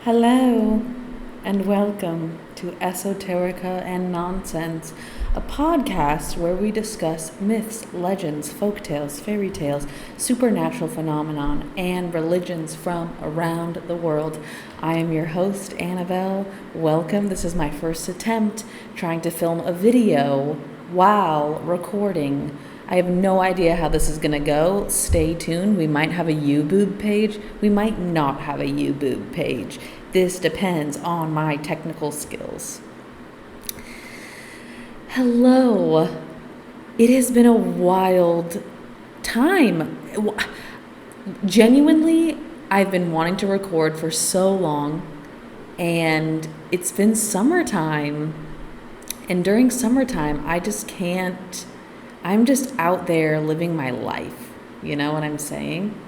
Hello, and welcome to Esoterica and Nonsense, a podcast where we discuss myths, legends, folktales, fairy tales, supernatural phenomenon, and religions from around the world. I am your host, Annabelle. Welcome. This is my first attempt trying to film a video while recording. I have no idea how this is going to go. Stay tuned. We might have a YouBoob page. We might not have a YouBoob page. This depends on my technical skills. Hello. It has been a wild time. Genuinely, I've been wanting to record for so long, and it's been summertime. And during summertime, I just can't. I'm just out there living my life. You know what I'm saying?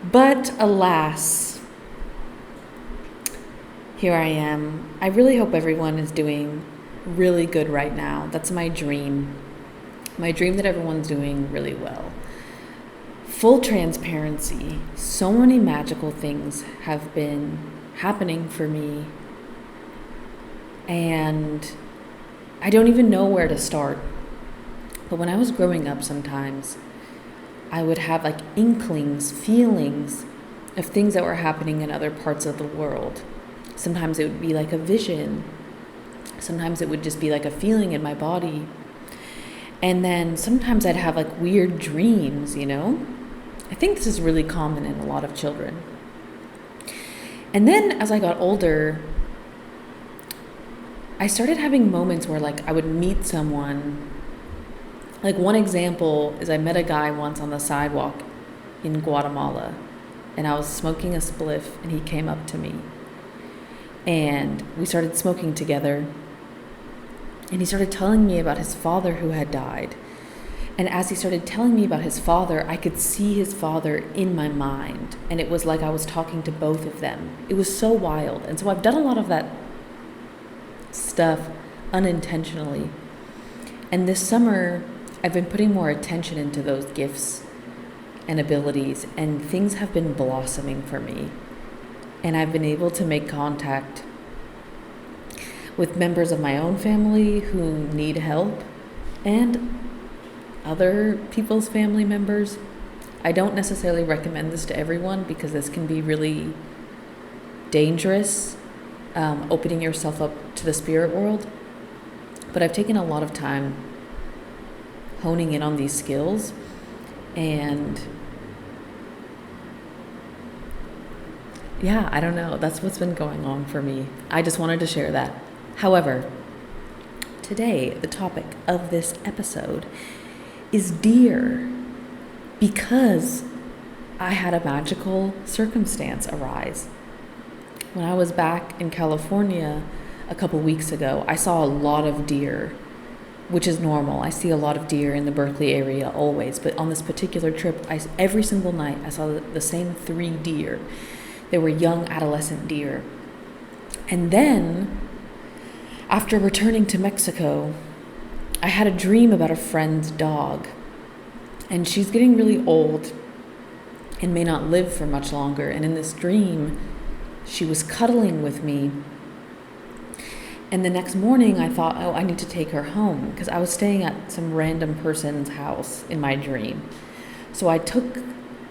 But alas, here I am. I really hope everyone is doing really good right now. That's my dream. My dream that everyone's doing really well. Full transparency. So many magical things have been happening for me. And I don't even know where to start. But when I was growing up, sometimes I would have like inklings, feelings of things that were happening in other parts of the world. Sometimes it would be like a vision. Sometimes it would just be like a feeling in my body. And then sometimes I'd have like weird dreams, you know? I think this is really common in a lot of children. And then as I got older, I started having moments where like I would meet someone. Like one example is I met a guy once on the sidewalk in Guatemala, and I was smoking a spliff, and he came up to me and we started smoking together, and he started telling me about his father who had died. And as he started telling me about his father, I could see his father in my mind, and it was like I was talking to both of them. It was so wild. And so I've done a lot of that stuff unintentionally. And this summer, I've been putting more attention into those gifts and abilities, and things have been blossoming for me. And I've been able to make contact with members of my own family who need help and other people's family members. I don't necessarily recommend this to everyone because this can be really dangerous. Opening yourself up to the spirit world. But I've taken a lot of time honing in on these skills, and yeah, I don't know. That's what's been going on for me. I just wanted to share that. However, today, the topic of this episode is deer, because I had a magical circumstance arise. When I was back in California a couple weeks ago, I saw a lot of deer, which is normal. I see a lot of deer in the Berkeley area always, but on this particular trip, every single night I saw the same 3 deer. They were young adolescent deer. And then, after returning to Mexico, I had a dream about a friend's dog. And she's getting really old and may not live for much longer. And in this dream, she was cuddling with me. And the next morning I thought, oh, I need to take her home, because I was staying at some random person's house in my dream. So I took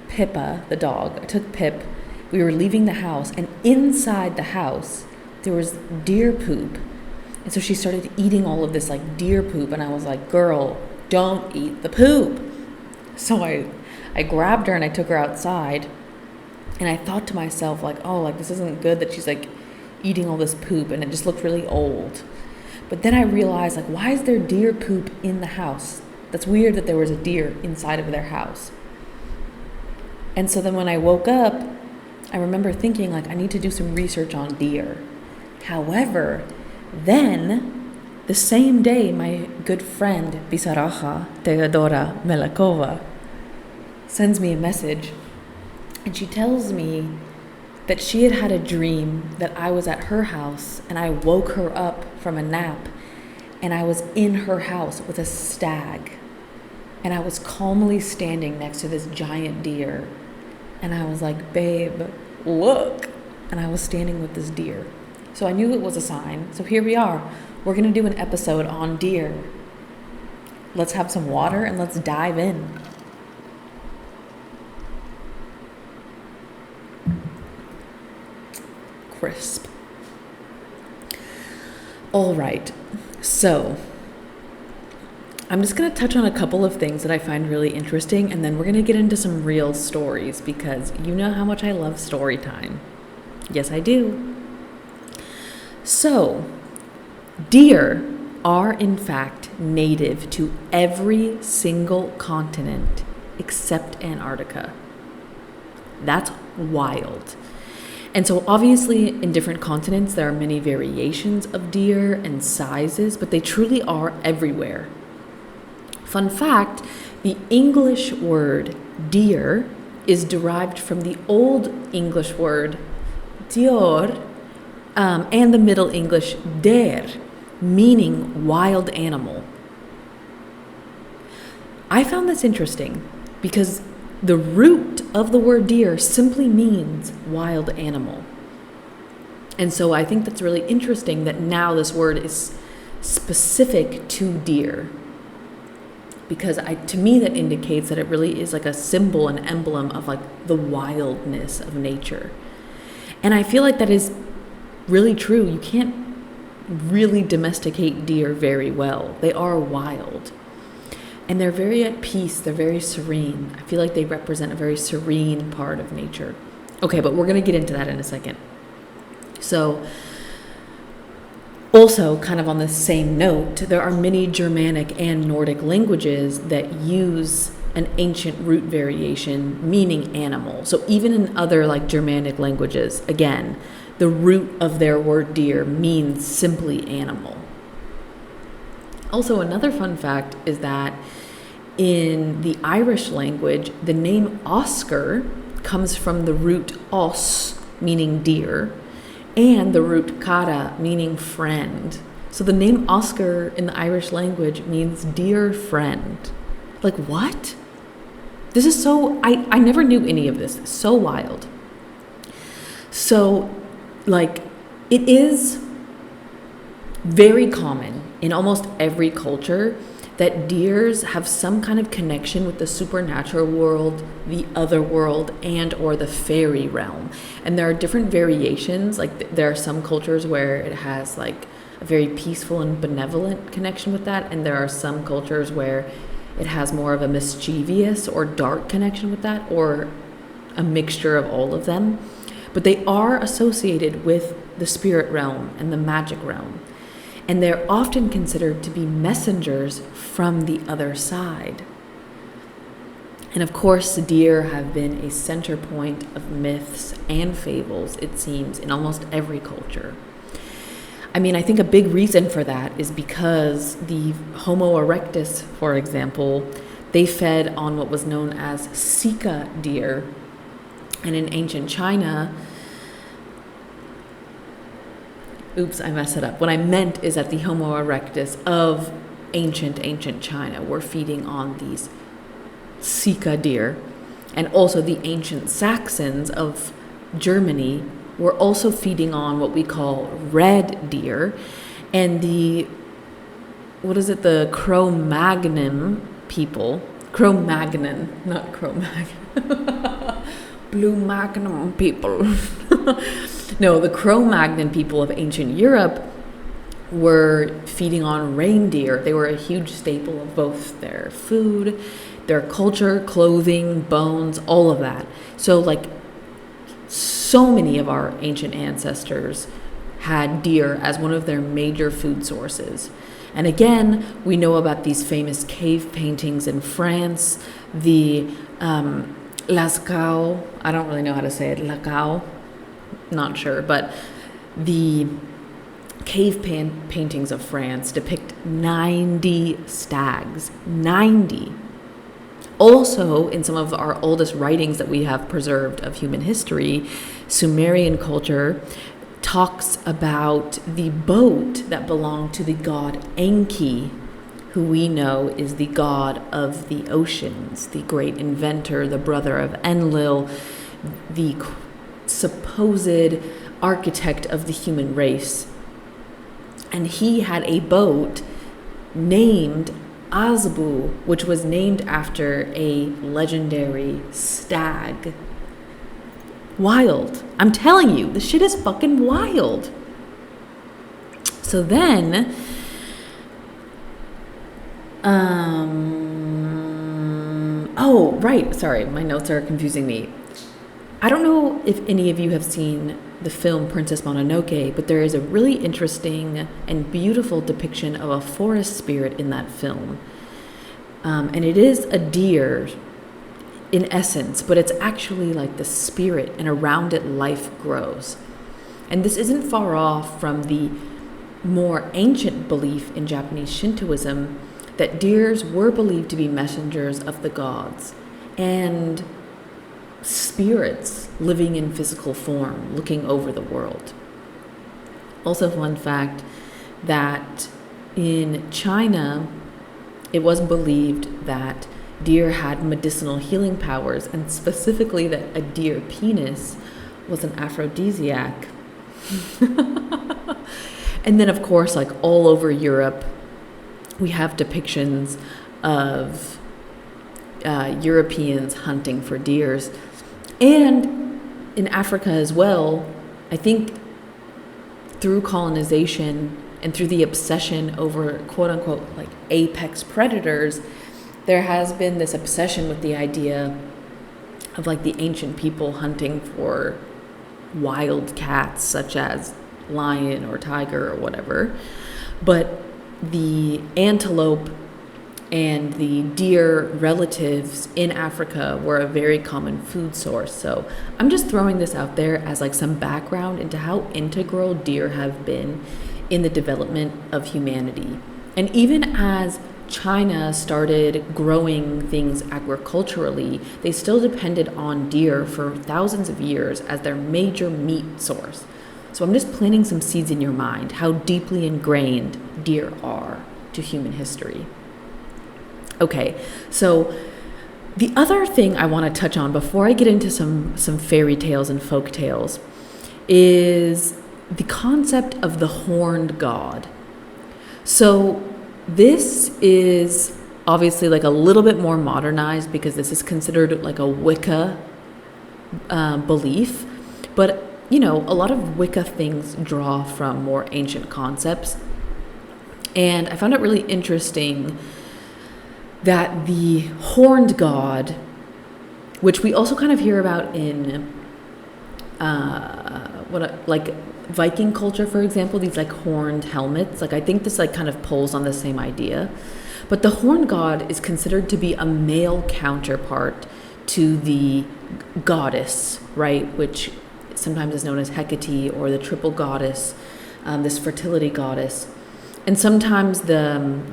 Pippa, the dog, I took Pip. We were leaving the house, and inside the house there was deer poop. And so she started eating all of this like deer poop, and I was like, girl, don't eat the poop. So I grabbed her and I took her outside. And I thought to myself, like, oh, like, this isn't good that she's, like, eating all this poop, and it just looked really old. But then I realized, like, why is there deer poop in the house? That's weird that there was a deer inside of their house. And so then when I woke up, I remember thinking, like, I need to do some research on deer. However, then, the same day, my good friend, Bisaraja Teodora Melakova, sends me a message. And she tells me that she had had a dream that I was at her house, and I woke her up from a nap, and I was in her house with a stag. And I was calmly standing next to this giant deer. And I was like, babe, look. And I was standing with this deer. So I knew it was a sign. So here we are. We're going to do an episode on deer. Let's have some water and let's dive in. Crisp. All right. So I'm just going to touch on a couple of things that I find really interesting, and then we're going to get into some real stories because you know how much I love story time. Yes, I do. So, deer are in fact native to every single continent except Antarctica. That's wild. And so obviously in different continents there are many variations of deer and sizes, but they truly are everywhere. Fun fact, the English word deer is derived from the Old English word dior and the Middle English der, meaning wild animal. I found this interesting because the root of the word deer simply means wild animal. And so I think that's really interesting that now this word is specific to deer. Because to me that indicates that it really is like a symbol, an emblem of like the wildness of nature. And I feel like that is really true. You can't really domesticate deer very well. They are wild. And they're very at peace. They're very serene. I feel like they represent a very serene part of nature. Okay, but we're going to get into that in a second. So, also, kind of on the same note, there are many Germanic and Nordic languages that use an ancient root variation meaning animal. So even in other like Germanic languages, again, the root of their word deer means simply animal. Also, another fun fact is that in the Irish language, the name Oscar comes from the root os, meaning deer, and the root cara, meaning friend. So the name Oscar in the Irish language means dear friend. Like, what? This is so, I never knew any of this. It's so wild. So, like, it is very common in almost every culture that deers have some kind of connection with the supernatural world, the otherworld, and or the fairy realm. And there are different variations. Like there are some cultures where it has like a very peaceful and benevolent connection with that, and there are some cultures where it has more of a mischievous or dark connection with that, or a mixture of all of them. But they are associated with the spirit realm and the magic realm. And they're often considered to be messengers from the other side. And of course, deer have been a center point of myths and fables, it seems, in almost every culture. I mean, I think a big reason for that is because the Homo erectus, for example, they fed on what was known as sika deer. And in ancient China, oops, I messed it up. What I meant is that the Homo erectus of ancient China were feeding on these sika deer. And also the ancient Saxons of Germany were also feeding on what we call red deer. And the Cro-Magnon people, Cro-Magnon, not Cro-Magnon, Blue Magnum people. No, the Cro-Magnon people of ancient Europe were feeding on reindeer. They were a huge staple of both their food, their culture, clothing, bones, all of that. So like so many of our ancient ancestors had deer as one of their major food sources. And again, we know about these famous cave paintings in France, the Lascaux, I don't really know how to say it, Lacau, not sure, but the cave paintings of France depict 90 stags, 90. Also, in some of our oldest writings that we have preserved of human history, Sumerian culture talks about the boat that belonged to the god Enki, who we know is the god of the oceans, the great inventor, the brother of Enlil, the supposed architect of the human race. And he had a boat named Azbu, which was named after a legendary stag. Wild. I'm telling you, this shit is fucking wild. So then, oh, right. Sorry, my notes are confusing me. I don't know if any of you have seen the film Princess Mononoke, but there is a really interesting and beautiful depiction of a forest spirit in that film. And it is a deer in essence, but it's actually like the spirit, and around it life grows. And this isn't far off from the more ancient belief in Japanese Shintoism that deers were believed to be messengers of the gods and spirits living in physical form, looking over the world. Also, fun fact that in China, it was believed that deer had medicinal healing powers, and specifically that a deer penis was an aphrodisiac. And then, of course, like all over Europe, we have depictions of Europeans hunting for deers. And in Africa as well, I think through colonization and through the obsession over quote unquote like apex predators, there has been this obsession with the idea of like the ancient people hunting for wild cats such as lion or tiger or whatever. But the antelope and the deer relatives in Africa were a very common food source. So I'm just throwing this out there as like some background into how integral deer have been in the development of humanity. And even as China started growing things agriculturally, they still depended on deer for thousands of years as their major meat source. So I'm just planting some seeds in your mind how deeply ingrained deer are to human history. Okay, so the other thing I want to touch on before I get into some fairy tales and folk tales is the concept of the horned god. So this is obviously like a little bit more modernized because this is considered like a Wicca belief, but you know, a lot of Wicca things draw from more ancient concepts. And I found it really interesting that the horned god, which we also kind of hear about in like Viking culture, for example, these like horned helmets. Like I think this like kind of pulls on the same idea. But the horned god is considered to be a male counterpart to the goddess, right? Which sometimes is known as Hecate or the triple goddess, this fertility goddess. And sometimes the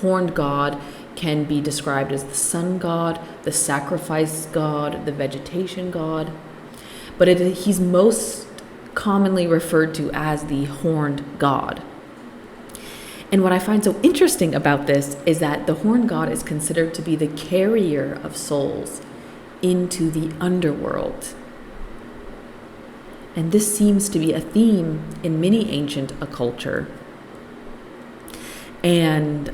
horned god can be described as the sun god, the sacrifice god, the vegetation god. But he's most commonly referred to as the horned god. And what I find so interesting about this is that the horned god is considered to be the carrier of souls into the underworld. And this seems to be a theme in many ancient culture. And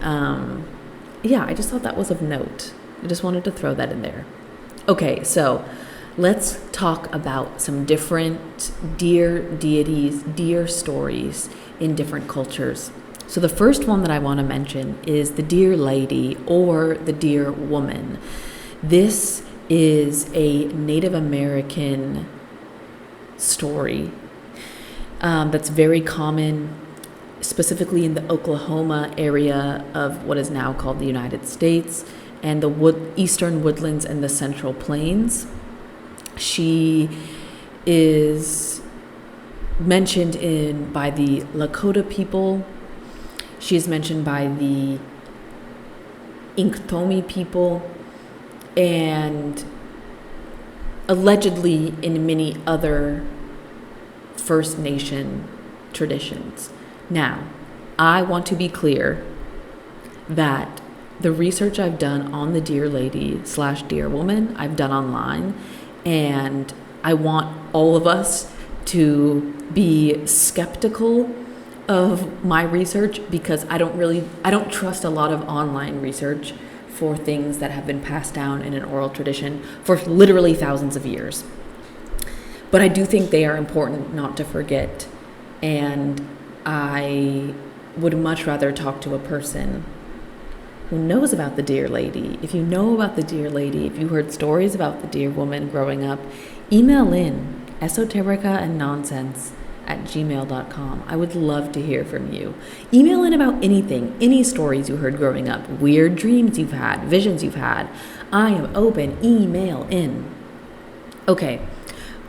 yeah, I just thought that was of note. I just wanted to throw that in there. Okay, so let's talk about some different deer deities, deer stories in different cultures. So the first one that I want to mention is the deer lady or the deer woman. This is a Native American story that's very common, specifically in the Oklahoma area of what is now called the United States and the eastern woodlands and the Central Plains. She is mentioned by the Lakota people. She is mentioned by the Inktomi people, and allegedly in many other First Nation traditions. Now, I want to be clear that the research I've done on the deer lady / deer woman, I've done online, and I want all of us to be skeptical of my research, because I don't trust a lot of online research for things that have been passed down in an oral tradition for literally thousands of years. But I do think they are important not to forget, and I would much rather talk to a person who knows about the Dear Lady. If you know about the Dear Lady, if you heard stories about the Dear Woman growing up, email in esotericaandnonsense at gmail.com. I would love to hear from you. Email in about anything, any stories you heard growing up, weird dreams you've had, visions you've had. I am open. Email in. Okay,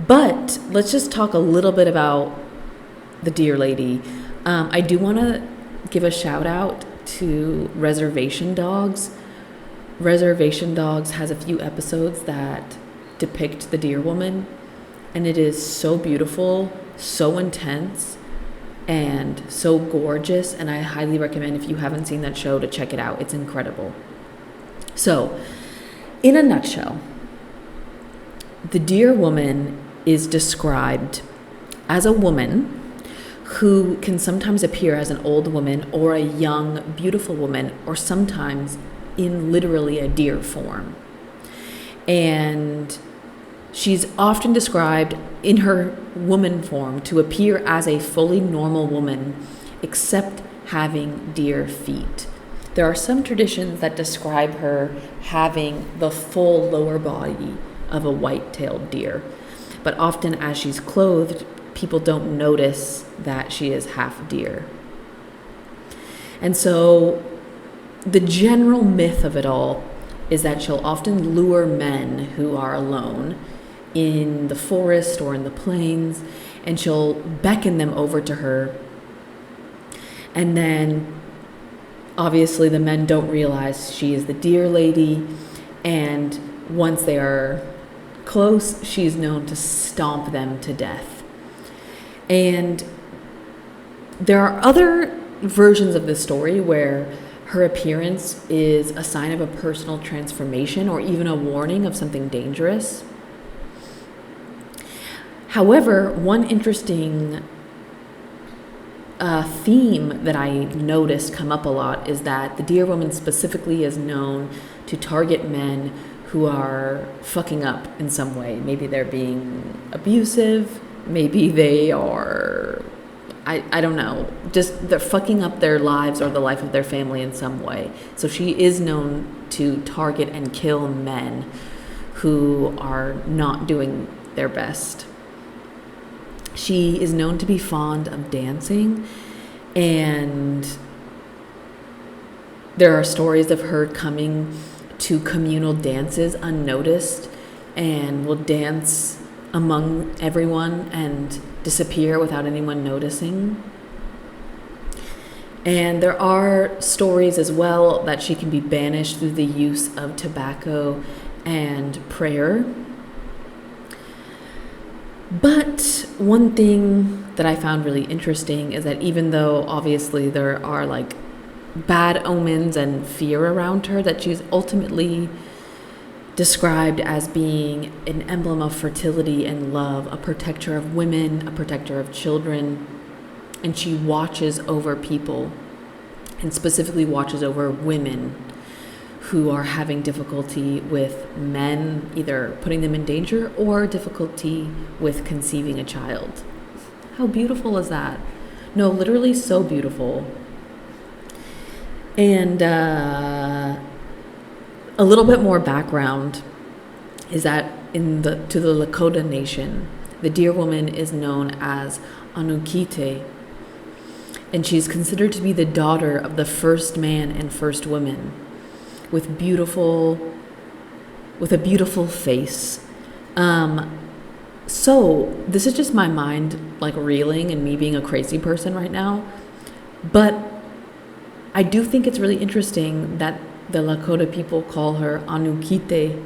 but let's just talk a little bit about the Dear Lady. I do want to give a shout out to Reservation Dogs. Reservation Dogs has a few episodes that depict the Dear Woman, and it is so beautiful, so intense, and so gorgeous, and I highly recommend, if you haven't seen that show, to check it out. It's incredible. So, in a nutshell, the Dear Woman is described as a woman who can sometimes appear as an old woman or a young, beautiful woman, or sometimes in literally a deer form. And she's often described in her woman form to appear as a fully normal woman, except having deer feet. There are some traditions that describe her having the full lower body of a white-tailed deer, but often as she's clothed, people don't notice that she is half deer. And so the general myth of it all is that she'll often lure men who are alone in the forest or in the plains, and she'll beckon them over to her. And then obviously the men don't realize she is the Dear Lady, and once they are close, she's known to stomp them to death. And there are other versions of this story where her appearance is a sign of a personal transformation or even a warning of something dangerous. However, one interesting theme that I noticed come up a lot is that the Dear Woman specifically is known to target men who are fucking up in some way. Maybe they're being abusive, maybe they are, I don't know, just they're fucking up their lives or the life of their family in some way. So she is known to target and kill men who are not doing their best. She is known to be fond of dancing, and there are stories of her coming to communal dances unnoticed and will dance among everyone and disappear without anyone noticing. And there are stories as well that she can be banished through the use of tobacco and prayer. But one thing that I found really interesting is that even though obviously there are like bad omens and fear around her, that she's ultimately described as being an emblem of fertility and love, a protector of women, a protector of children, and she watches over people, and specifically watches over women who are having difficulty with men, either putting them in danger or difficulty with conceiving a child. How beautiful is that? No, literally so beautiful. And a little bit more background is that to the Lakota Nation, the Dear Woman is known as Anukite, and she's considered to be the daughter of the first man and first woman, with a beautiful face. So this is just my mind like reeling and me being a crazy person right now, but I do think it's really interesting that the Lakota people call her Anukite,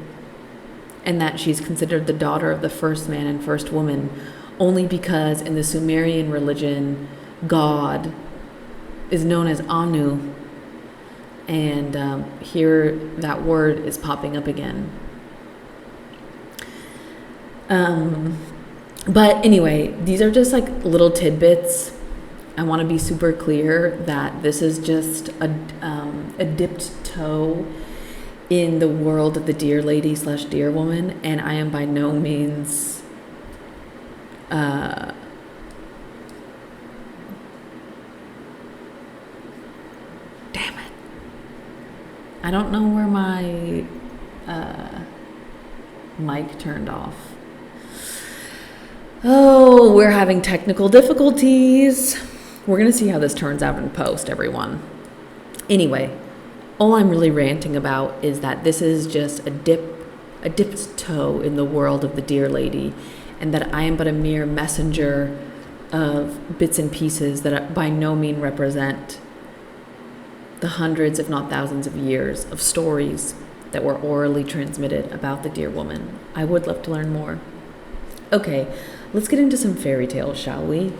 and that she's considered the daughter of the first man and first woman, only because in the Sumerian religion, God is known as Anu, and here that word is popping up again. But anyway, these are just like little tidbits. I want to be super clear that this is just a dipped toe in the world of the deer lady / deer woman, and I am by no means damn it. I don't know where my mic turned off. Oh, we're having technical difficulties. We're going to see how this turns out in post, everyone. Anyway, all I'm really ranting about is that this is just a dipped toe in the world of the deer lady, and that I am but a mere messenger of bits and pieces that by no means represent the hundreds, if not thousands of years of stories that were orally transmitted about the deer woman. I would love to learn more. Okay, let's get into some fairy tales, shall we?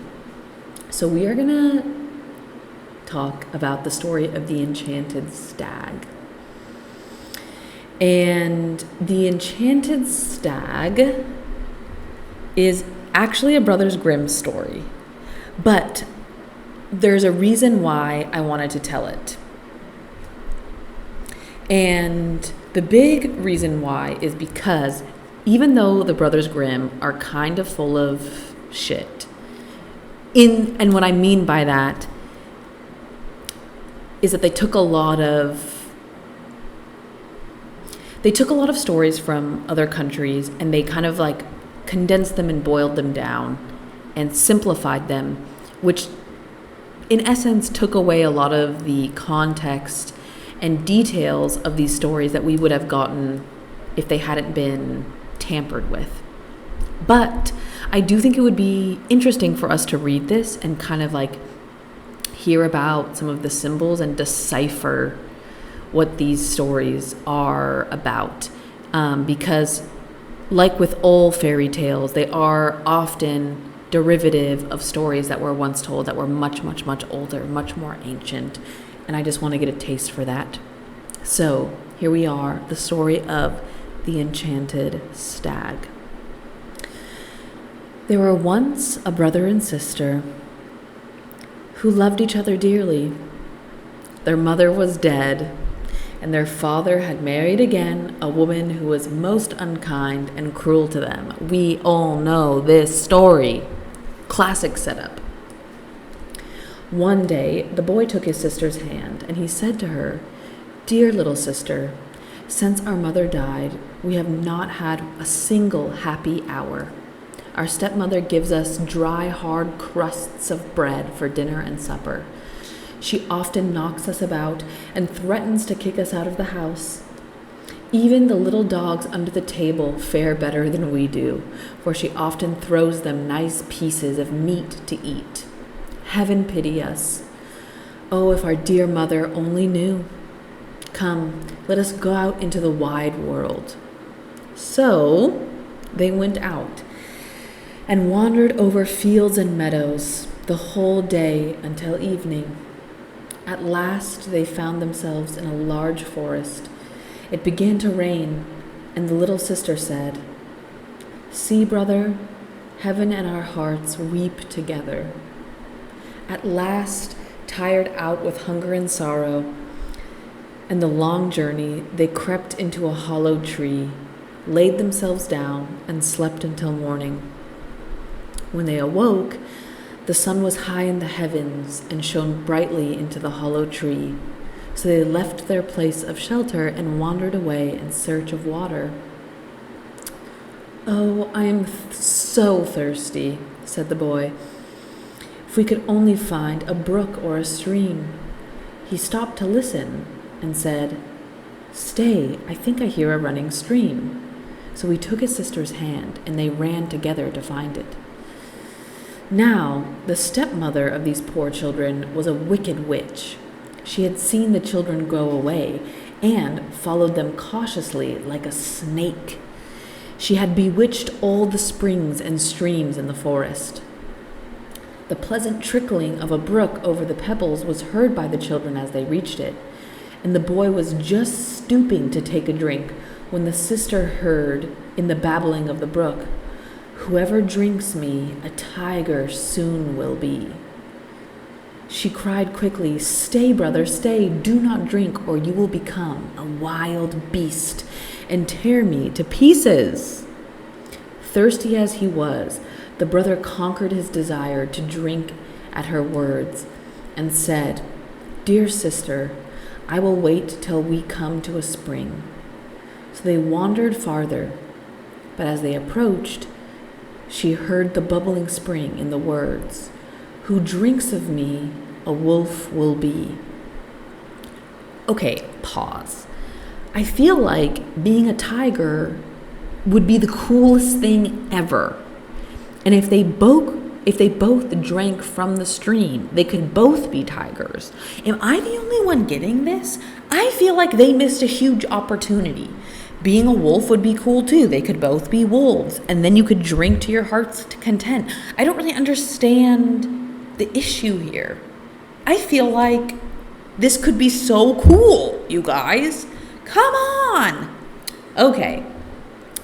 So we are gonna talk about the story of the enchanted stag. And the enchanted stag is actually a Brothers Grimm story, but there's a reason why I wanted to tell it. And the big reason why is because even though the Brothers Grimm are kind of full of shit, and what I mean by that is that they took a lot of stories from other countries, and they kind of like condensed them and boiled them down and simplified them, which in essence took away a lot of the context and details of these stories that we would have gotten if they hadn't been tampered with. But I do think it would be interesting for us to read this and kind of like hear about some of the symbols and decipher what these stories are about. Because like with all fairy tales, they are often derivative of stories that were once told that were much, much, much older, much more ancient. And I just want to get a taste for that. So here we are, the story of the enchanted stag. There were once a brother and sister who loved each other dearly. Their mother was dead, and their father had married again a woman who was most unkind and cruel to them. We all know this story. Classic setup. One day, the boy took his sister's hand, and he said to her, "Dear little sister, since our mother died, we have not had a single happy hour. Our stepmother gives us dry, hard crusts of bread for dinner and supper. She often knocks us about and threatens to kick us out of the house. Even the little dogs under the table fare better than we do, for she often throws them nice pieces of meat to eat. Heaven pity us. Oh, if our dear mother only knew. Come, let us go out into the wide world." So they went out and wandered over fields and meadows the whole day until evening. At last they found themselves in a large forest. It began to rain, and the little sister said, "See, brother, heaven and our hearts weep together." At last, tired out with hunger and sorrow and the long journey, they crept into a hollow tree, laid themselves down, and slept until morning. When they awoke, the sun was high in the heavens and shone brightly into the hollow tree. So they left their place of shelter and wandered away in search of water. "Oh, I am so thirsty," said the boy. "If we could only find a brook or a stream." He stopped to listen and said, "Stay, I think I hear a running stream." So he took his sister's hand, and they ran together to find it. Now, the stepmother of these poor children was a wicked witch. She had seen the children go away and followed them cautiously like a snake. She had bewitched all the springs and streams in the forest. The pleasant trickling of a brook over the pebbles was heard by the children as they reached it, and the boy was just stooping to take a drink when the sister heard, in the babbling of the brook, Whoever drinks me, a tiger soon will be. She cried quickly, "Stay, brother, stay. Do not drink, or you will become a wild beast and tear me to pieces." Thirsty as he was, the brother conquered his desire to drink at her words and said, "Dear sister, I will wait till we come to a spring." So they wandered farther, but as they approached, she heard the bubbling spring in the words, "Who drinks of me, a wolf will be." Okay, pause. I feel like being a tiger would be the coolest thing ever. And if they both drank from the stream, they could both be tigers. Am I the only one getting this? I feel like they missed a huge opportunity. Being a wolf would be cool too. They could both be wolves, and then you could drink to your heart's content. I don't really understand the issue here. I feel like this could be so cool, you guys. Come on. Okay.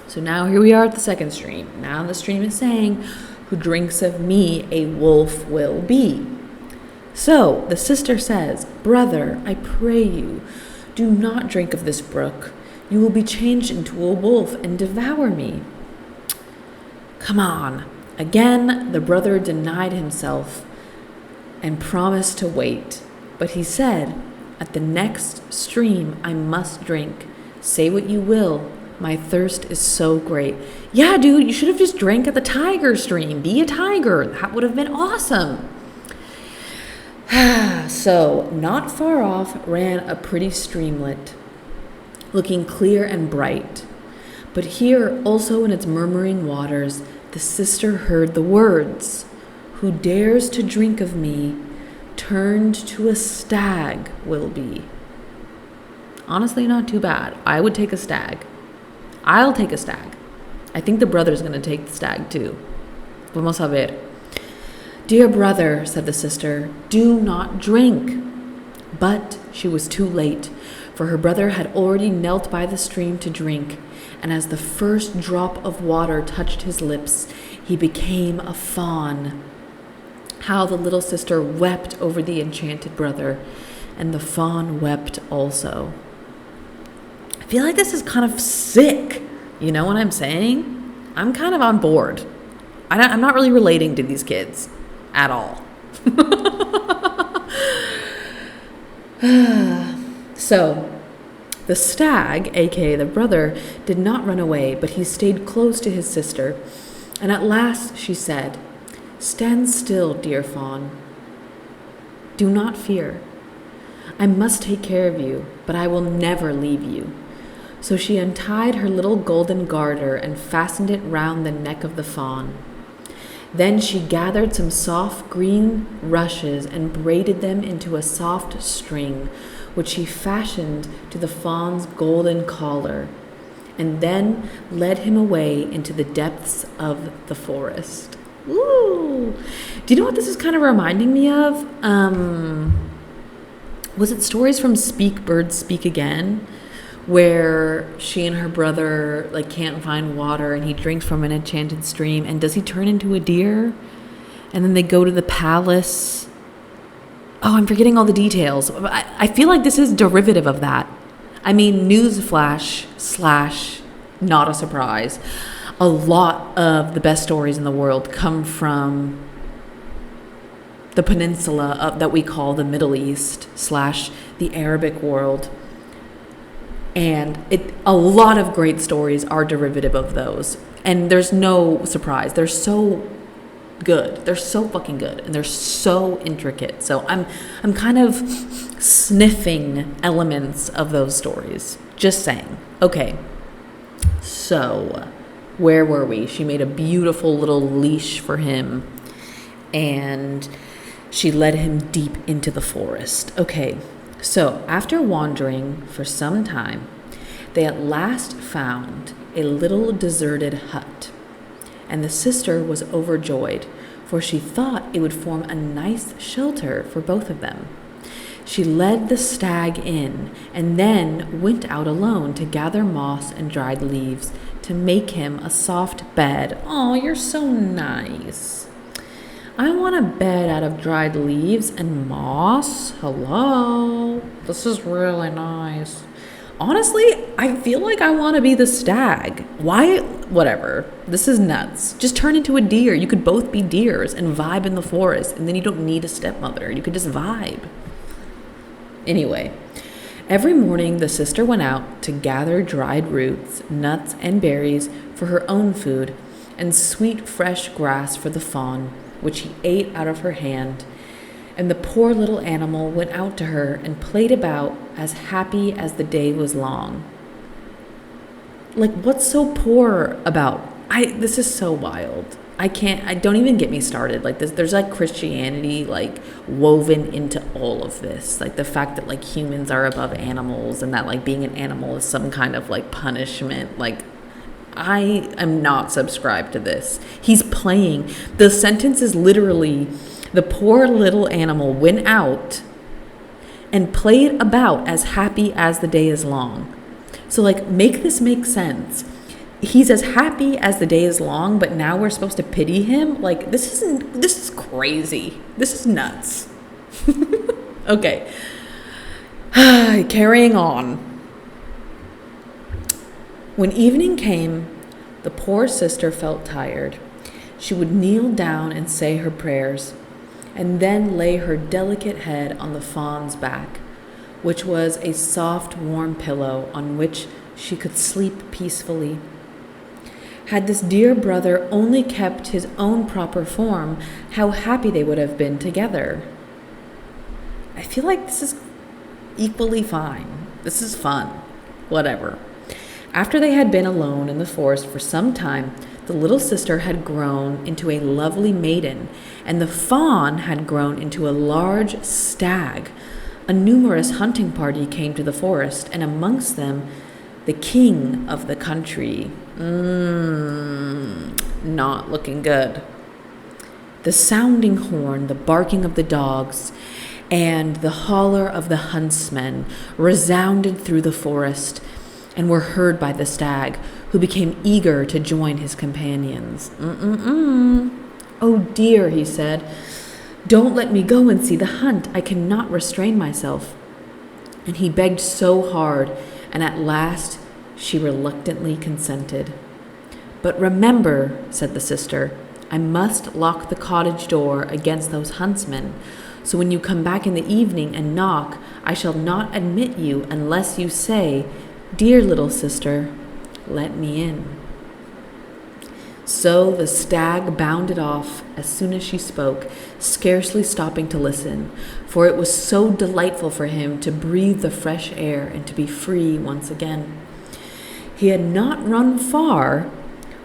So now here we are at the second stream. Now the stream is saying, "Who drinks of me, a wolf will be." So the sister says, "Brother, I pray you, do not drink of this brook. You will be changed into a wolf and devour me." Come on. Again, the brother denied himself and promised to wait. But he said, "At the next stream, I must drink. Say what you will. My thirst is so great." Yeah, dude, you should have just drank at the tiger stream. Be a tiger. That would have been awesome. So, not far off ran a pretty streamlet, looking clear and bright. But here, also in its murmuring waters, the sister heard the words, "Who dares to drink of me, turned to a stag will be." Honestly, not too bad. I would take a stag. I'll take a stag. I think the brother's going to take the stag too. Vamos a ver. "Dear brother," said the sister, "do not drink." But she was too late, for her brother had already knelt by the stream to drink, and as the first drop of water touched his lips, he became a fawn. How the little sister wept over the enchanted brother, and the fawn wept also. I feel like this is kind of sick. You know what I'm saying? I'm kind of on board. I'm not really relating to these kids at all. So, the stag, aka the brother, did not run away, but he stayed close to his sister. And at last she said, "Stand still, dear fawn. Do not fear. I must take care of you, but I will never leave you." So she untied her little golden garter and fastened it round the neck of the fawn. Then she gathered some soft green rushes and braided them into a soft string, which she fashioned to the fawn's golden collar, and then led him away into the depths of the forest. Ooh! Do you know what this is kind of reminding me of? Was it Stories from Speak Birds Speak Again? Where she and her brother can't find water, and he drinks from an enchanted stream, and does he turn into a deer? And then they go to the palace. Oh, I'm forgetting all the details. I feel like this is derivative of that. I mean, newsflash / not a surprise. A lot of the best stories in the world come from the peninsula that we call the Middle East / the Arabic world. And a lot of great stories are derivative of those. And there's no surprise. They're so good. They're so fucking good. And they're so intricate. So I'm kind of sniffing elements of those stories. Just saying. Okay. So, where were we? She made a beautiful little leash for him. And she led him deep into the forest. Okay. So, after wandering for some time, they at last found a little deserted hut, and the sister was overjoyed, for she thought it would form a nice shelter for both of them. She led the stag in and then went out alone to gather moss and dried leaves to make him a soft bed. Oh, you're so nice. I want a bed out of dried leaves and moss. Hello. This is really nice. Honestly, I feel like I want to be the stag. Why? Whatever. This is nuts. Just turn into a deer. You could both be deers and vibe in the forest, and then you don't need a stepmother. You could just vibe. Anyway, every morning the sister went out to gather dried roots, nuts, and berries for her own food, and sweet fresh grass for the fawn, which he ate out of her hand. And the poor little animal went out to her and played about, as happy as the day was long. Like, what's so poor about? This is so wild. Don't even get me started. Like this, there's like Christianity like woven into all of this. Like the fact that like humans are above animals and that like being an animal is some kind of like punishment. Like, I am not subscribed to this. He's playing. The sentence is literally, the poor little animal went out and played about as happy as the day is long. So like, make this make sense. He's as happy as the day is long, but now we're supposed to pity him? Like, this is crazy. This is nuts. Okay. Carrying on. When evening came, the poor sister felt tired. She would kneel down and say her prayers, and then lay her delicate head on the fawn's back, which was a soft, warm pillow on which she could sleep peacefully. Had this dear brother only kept his own proper form, how happy they would have been together. I feel like this is equally fine. This is fun. Whatever. After they had been alone in the forest for some time, the little sister had grown into a lovely maiden, and the fawn had grown into a large stag. A numerous hunting party came to the forest, and amongst them, the king of the country. Not looking good. The sounding horn, the barking of the dogs, and the holler of the huntsmen resounded through the forest and were heard by the stag, who became eager to join his companions. Oh dear, he said, don't let me go and see the hunt. I cannot restrain myself. And he begged so hard, and at last she reluctantly consented. But remember, said the sister, I must lock the cottage door against those huntsmen. So when you come back in the evening and knock, I shall not admit you unless you say, dear little sister, let me in. So the stag bounded off as soon as she spoke, scarcely stopping to listen, for it was so delightful for him to breathe the fresh air and to be free once again. He had not run far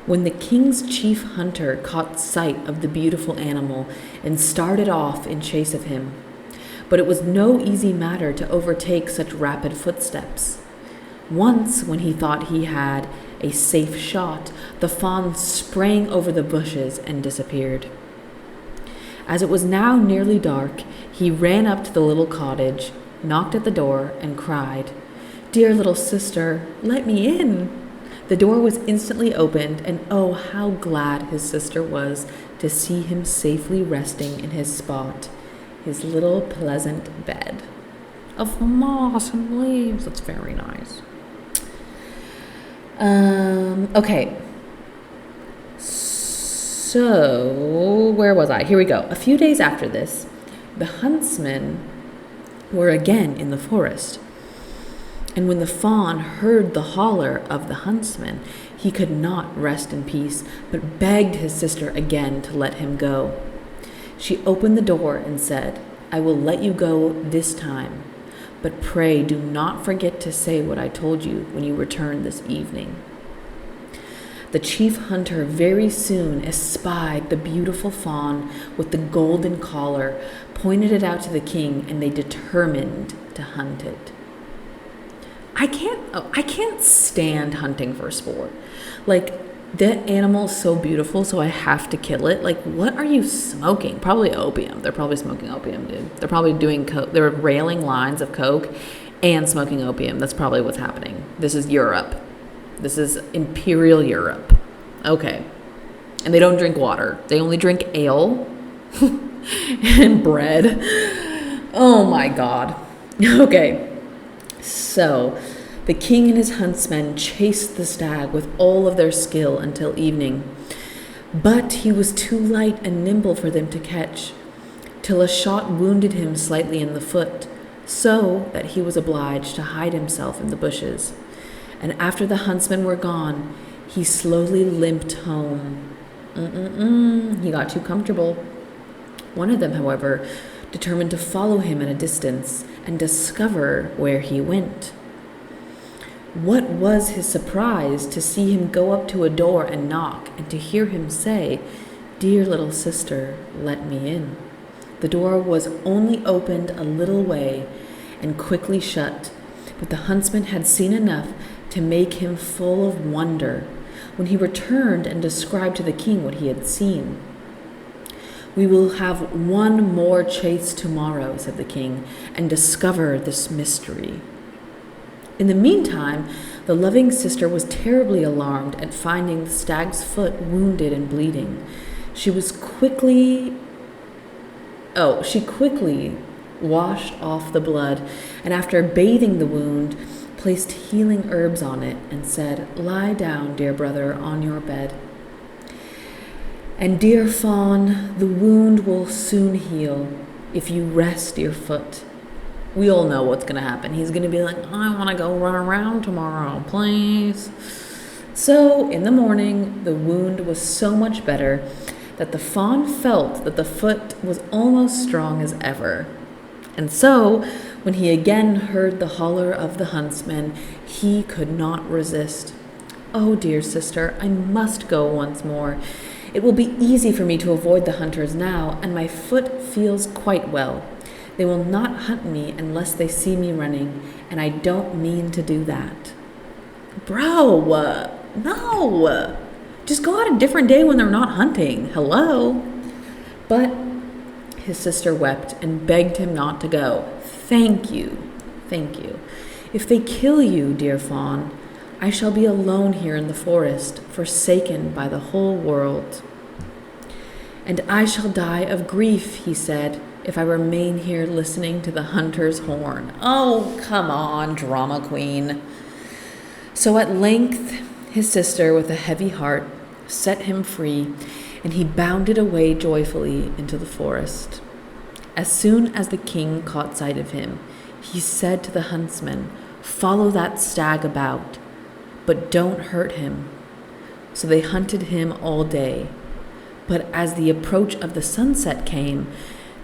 when the king's chief hunter caught sight of the beautiful animal and started off in chase of him. But it was no easy matter to overtake such rapid footsteps. Once, when he thought he had a safe shot, the fawn sprang over the bushes and disappeared. As it was now nearly dark, he ran up to the little cottage, knocked at the door, and cried, dear little sister, let me in. The door was instantly opened, and oh, how glad his sister was to see him safely resting in his spot, his little pleasant bed of moss and leaves. That's very nice. Okay. So, where was I? Here we go. A few days after this, the huntsmen were again in the forest. And when the fawn heard the holler of the huntsman, he could not rest in peace, but begged his sister again to let him go. She opened the door and said, I will let you go this time, but pray do not forget to say what I told you when you return this evening. The chief hunter very soon espied the beautiful fawn with the golden collar, pointed it out to the king, and they determined to hunt it. I can't stand hunting for sport. Like, that animal is so beautiful, so I have to kill it. Like, what are you smoking? Probably opium. They're probably smoking opium, dude. They're probably doing coke. They're railing lines of coke and smoking opium. That's probably what's happening. This is Europe. This is Imperial Europe. Okay. And they don't drink water. They only drink ale and bread. Oh my God. Okay. So the king and his huntsmen chased the stag with all of their skill until evening. But he was too light and nimble for them to catch, till a shot wounded him slightly in the foot, so that he was obliged to hide himself in the bushes. And after the huntsmen were gone, he slowly limped home. He got too comfortable. One of them, however, determined to follow him at a distance and discover where he went. What was his surprise to see him go up to a door and knock, and to hear him say, "Dear little sister, let me in." The door was only opened a little way and quickly shut, but the huntsman had seen enough to make him full of wonder when he returned and described to the king what he had seen. "We will have one more chase tomorrow," said the king, "and discover this mystery." In the meantime, the loving sister was terribly alarmed at finding the stag's foot wounded and bleeding. She quickly washed off the blood, and after bathing the wound, placed healing herbs on it and said, "Lie down, dear brother, on your bed. And dear fawn, the wound will soon heal if you rest your foot." We all know what's going to happen. He's going to be like, "I want to go run around tomorrow, please." So in the morning, the wound was so much better that the fawn felt that the foot was almost strong as ever. And so, when he again heard the holler of the huntsman, he could not resist. "Oh, dear sister, I must go once more. It will be easy for me to avoid the hunters now, and my foot feels quite well. They will not hunt me unless they see me running, and I don't mean to do that." Bro, no. Just go out a different day when they're not hunting. Hello? But his sister wept and begged him not to go. Thank you. If they kill you, dear fawn, I shall be alone here in the forest, forsaken by the whole world. And I shall die of grief," he said, "if I remain here listening to the hunter's horn." Oh, come on, drama queen. So at length, his sister, with a heavy heart, set him free, and he bounded away joyfully into the forest. As soon as the king caught sight of him, he said to the huntsman, "Follow that stag about, but don't hurt him." So they hunted him all day. But as the approach of the sunset came,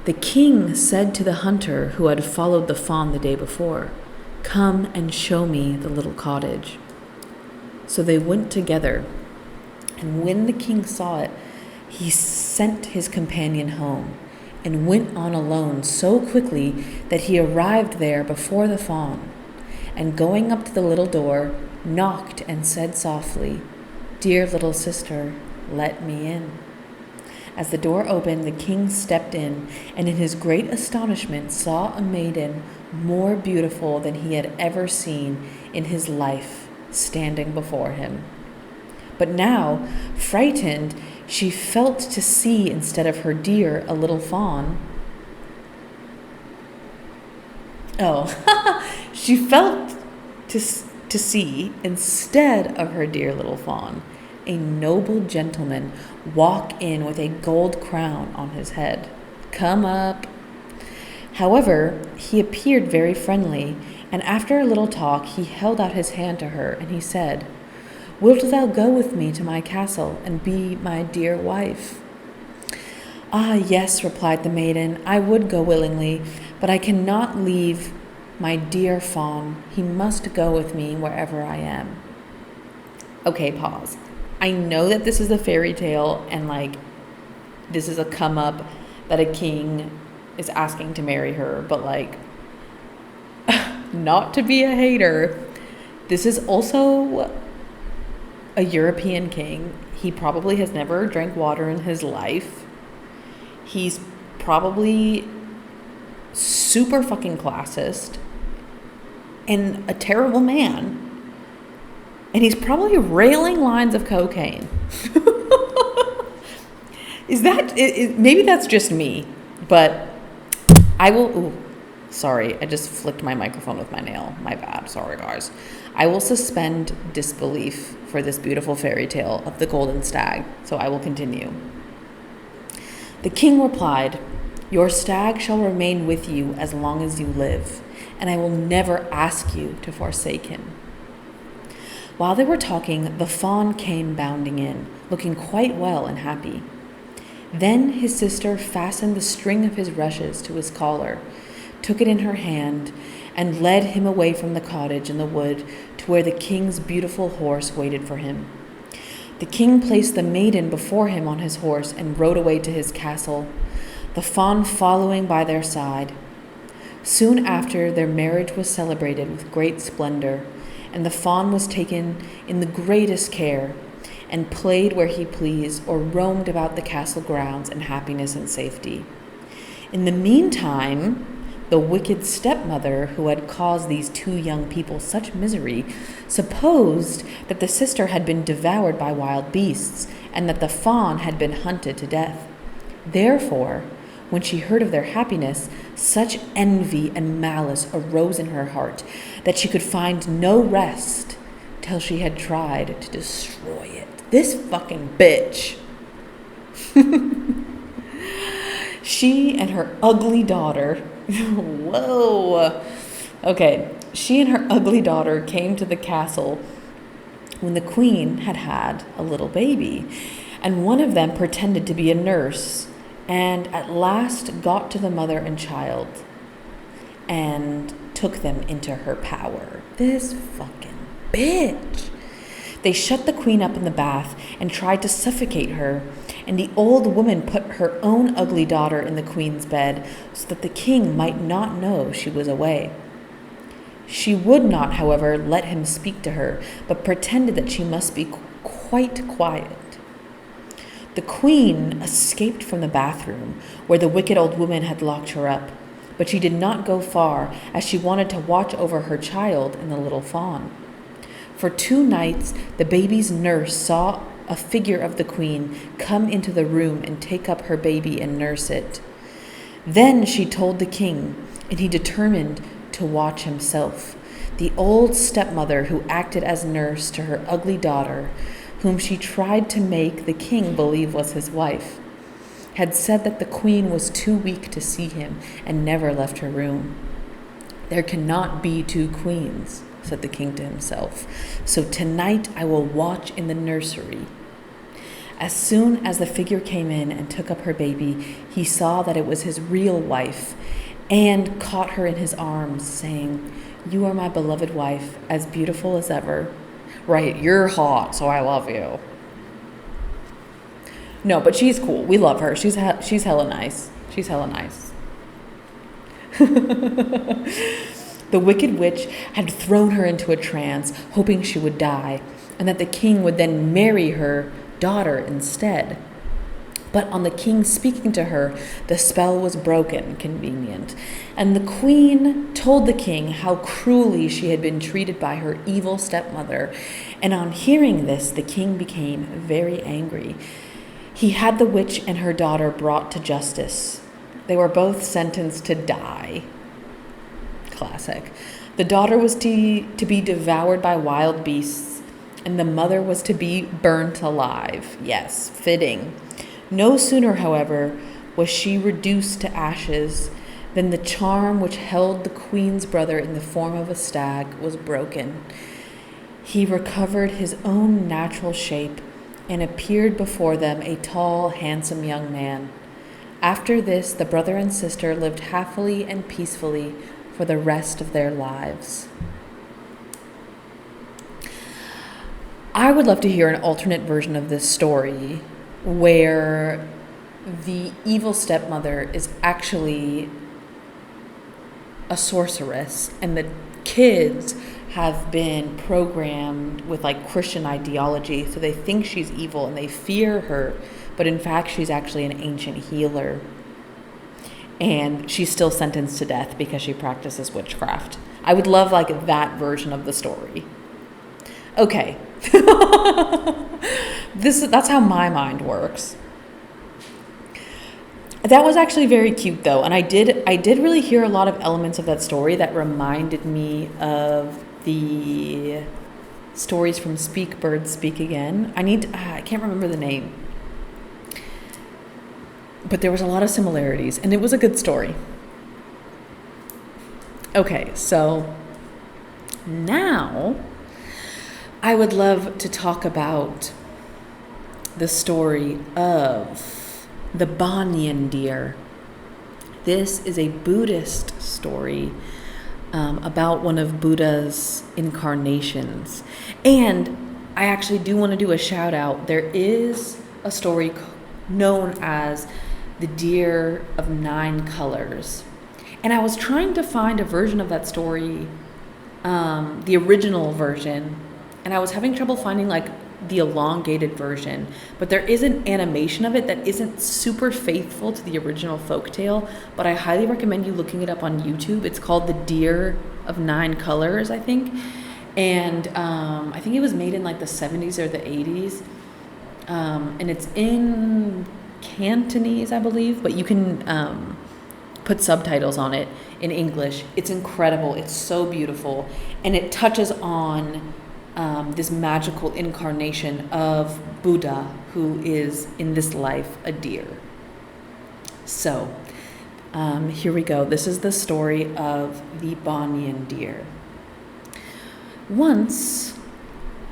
the king said to the hunter who had followed the fawn the day before, "Come and show me the little cottage." So they went together, and when the king saw it, he sent his companion home, and went on alone so quickly that he arrived there before the fawn, and going up to the little door, knocked and said softly, "Dear little sister, let me in." As the door opened, the king stepped in, and in his great astonishment saw a maiden more beautiful than he had ever seen in his life standing before him. But now, frightened, she felt to see instead of her deer a little fawn. She felt to see instead of her dear little fawn a noble gentleman walk in with a gold crown on his head. Come up. However, he appeared very friendly, and after a little talk he held out his hand to her, and he said, "Wilt thou go with me to my castle and be my dear wife?" "Ah, yes," replied the maiden, "I would go willingly, but I cannot leave my dear fawn. He must go with me wherever I am." Okay, pause. I know that this is a fairy tale, and this is a come up that a king is asking to marry her, but not to be a hater, this is also a European king. He probably has never drank water in his life. He's probably super fucking classist and a terrible man. And he's probably railing lines of cocaine. Is that, maybe that's just me, but I will, sorry, I just flicked my microphone with my nail. My bad, sorry guys. I will suspend disbelief for this beautiful fairy tale of the golden stag, so I will continue. The king replied, "Your stag shall remain with you as long as you live, and I will never ask you to forsake him." While they were talking, the fawn came bounding in, looking quite well and happy. Then his sister fastened the string of his rushes to his collar, took it in her hand, and led him away from the cottage in the wood to where the king's beautiful horse waited for him. The king placed the maiden before him on his horse and rode away to his castle, the fawn following by their side. Soon after, their marriage was celebrated with great splendor, and the fawn was taken in the greatest care, and played where he pleased or roamed about the castle grounds in happiness and safety. In the meantime, the wicked stepmother who had caused these two young people such misery supposed that the sister had been devoured by wild beasts and that the fawn had been hunted to death. Therefore, when she heard of their happiness, such envy and malice arose in her heart that she could find no rest till she had tried to destroy it. This fucking bitch. She and her ugly daughter, whoa. Okay, she and her ugly daughter came to the castle when the queen had had a little baby, and one of them pretended to be a nurse, and at last got to the mother and child and took them into her power. This fucking bitch. They shut the queen up in the bath and tried to suffocate her, and the old woman put her own ugly daughter in the queen's bed so that the king might not know she was away. She would not, however, let him speak to her, but pretended that she must be quite quiet. The queen escaped from the bathroom, where the wicked old woman had locked her up, but she did not go far, as she wanted to watch over her child and the little fawn. For 2 nights, the baby's nurse saw a figure of the queen come into the room and take up her baby and nurse it. Then she told the king, and he determined to watch himself. The old stepmother who acted as nurse to her ugly daughter, whom she tried to make the king believe was his wife, had said that the queen was too weak to see him and never left her room. "There cannot be 2 queens," said the king to himself, "so tonight I will watch in the nursery." As soon as the figure came in and took up her baby, he saw that it was his real wife, and caught her in his arms, saying, "You are my beloved wife, as beautiful as ever." Right, you're hot, so I love you. No, but she's cool. We love her. She's hella nice. She's hella nice. The wicked witch had thrown her into a trance, hoping she would die, and that the king would then marry her daughter instead. But on the king speaking to her, the spell was broken, convenient, and the queen told the king how cruelly she had been treated by her evil stepmother, and on hearing this, the king became very angry. He had the witch and her daughter brought to justice. They were both sentenced to die. Classic. The daughter was to be devoured by wild beasts, and the mother was to be burnt alive. Yes, fitting. No sooner, however, was she reduced to ashes than the charm which held the queen's brother in the form of a stag was broken. He recovered his own natural shape and appeared before them a tall, handsome young man. After this, the brother and sister lived happily and peacefully for the rest of their lives. I would love to hear an alternate version of this story where the evil stepmother is actually a sorceress and the kids have been programmed with like Christian ideology, so they think she's evil and they fear her, but in fact she's actually an ancient healer. And she's still sentenced to death because she practices witchcraft. I would love like that version of the story. Okay. That's how my mind works. That was actually very cute though, and I did really hear a lot of elements of that story that reminded me of the stories from Speak Bird Speak Again. I can't remember the name. But there was a lot of similarities, and it was a good story. Okay, so now I would love to talk about the story of the Banyan deer. This is a Buddhist story about one of Buddha's incarnations. And I actually do want to do a shout out. There is a story known as the Deer of 9 Colors. And I was trying to find a version of that story, the original version, and I was having trouble finding like the elongated version, but there is an animation of it that isn't super faithful to the original folktale, but I highly recommend you looking it up on YouTube. It's called The Deer of 9 Colors, I think. And I think it was made in like the 70s or the 80s. And it's in Cantonese, I believe, but you can put subtitles on it in English. It's incredible. It's so beautiful. And it touches on this magical incarnation of Buddha, who is in this life a deer. So here we go. This is the story of the Banyan deer. Once,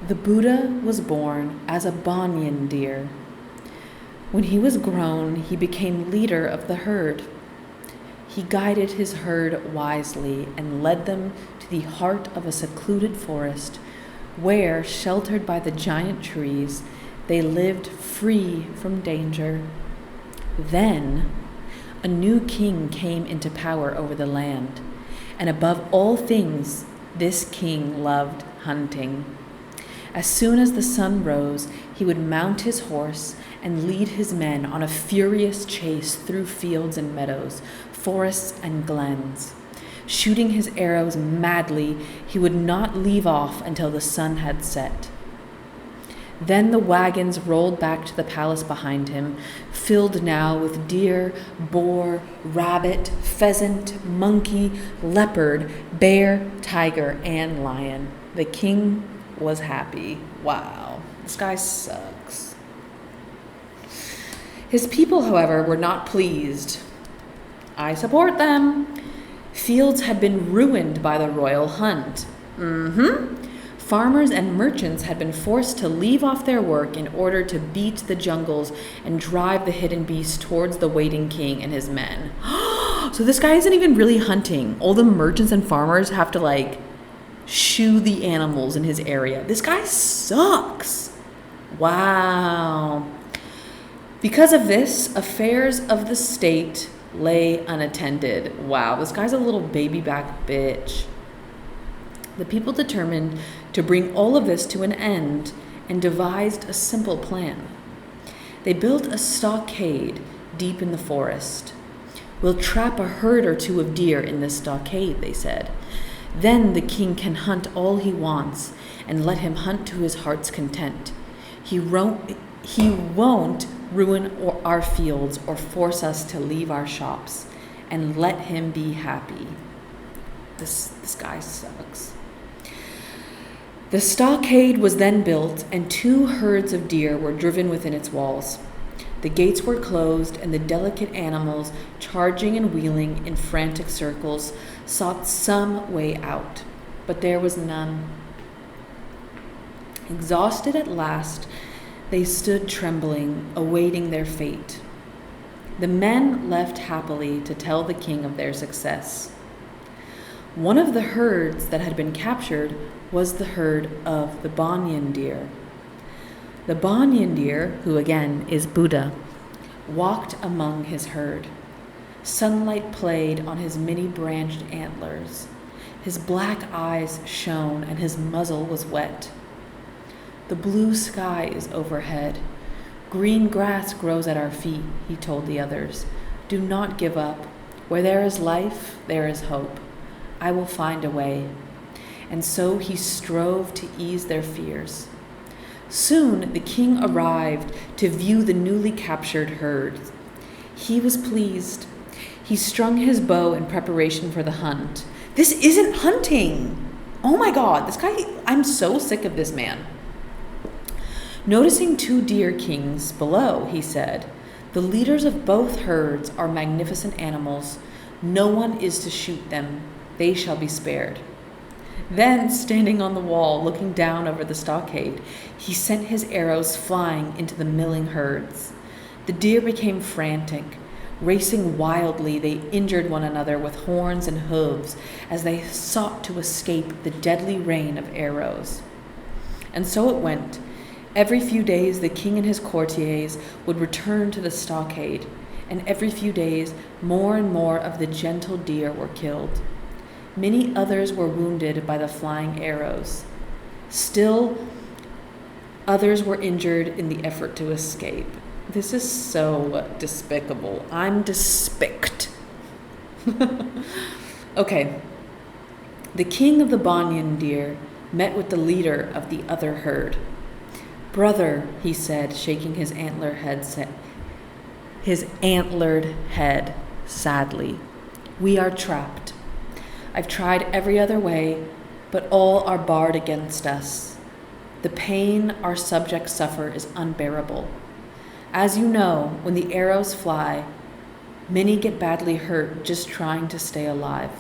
the Buddha was born as a Banyan deer. When he was grown, he became leader of the herd. He guided his herd wisely and led them to the heart of a secluded forest where, sheltered by the giant trees, they lived free from danger. Then, a new king came into power over the land, and above all things, this king loved hunting. As soon as the sun rose, he would mount his horse and lead his men on a furious chase through fields and meadows, forests and glens. Shooting his arrows madly, he would not leave off until the sun had set. Then the wagons rolled back to the palace behind him, filled now with deer, boar, rabbit, pheasant, monkey, leopard, bear, tiger, and lion. The king was happy. Wow, this guy sucks. His people, however, were not pleased. I support them. Fields had been ruined by the royal hunt. Farmers and merchants had been forced to leave off their work in order to beat the jungles and drive the hidden beast towards the waiting king and his men. So this guy isn't even really hunting. All the merchants and farmers have to like shoo the animals in his area. This guy sucks. Wow. Because of this, affairs of the state lay unattended. Wow, this guy's a little baby back bitch. The people determined to bring all of this to an end and devised a simple plan. They built a stockade deep in the forest. We'll trap a herd or two of deer in this stockade, they said. Then the king can hunt all he wants and let him hunt to his heart's content. He won't ruin our fields or force us to leave our shops, and let him be happy. This guy sucks. The stockade was then built, and 2 herds of deer were driven within its walls. The gates were closed, and the delicate animals, charging and wheeling in frantic circles, sought some way out, but there was none. Exhausted at last, they stood trembling, awaiting their fate. The men left happily to tell the king of their success. One of the herds that had been captured was the herd of the Banyan deer. The Banyan deer, who again is Buddha, walked among his herd. Sunlight played on his many branched antlers. His black eyes shone and his muzzle was wet. The blue sky is overhead. Green grass grows at our feet, he told the others. Do not give up. Where there is life, there is hope. I will find a way. And so he strove to ease their fears. Soon the king arrived to view the newly captured herds. He was pleased. He strung his bow in preparation for the hunt. This isn't hunting. Oh my God, this guy, I'm so sick of this man. Noticing 2 deer kings below, he said, the leaders of both herds are magnificent animals. No one is to shoot them. They shall be spared. Then, standing on the wall, looking down over the stockade, he sent his arrows flying into the milling herds. The deer became frantic. Racing wildly, they injured one another with horns and hooves as they sought to escape the deadly rain of arrows. And so it went. Every few days, the king and his courtiers would return to the stockade, and every few days, more and more of the gentle deer were killed. Many others were wounded by the flying arrows. Still, others were injured in the effort to escape. This is so despicable. I'm despict. Okay. The king of the Banyan deer met with the leader of the other herd. Brother, he said, shaking his antlered head sadly, we are trapped. I've tried every other way, but all are barred against us. The pain our subjects suffer is unbearable. As you know, when the arrows fly, many get badly hurt just trying to stay alive.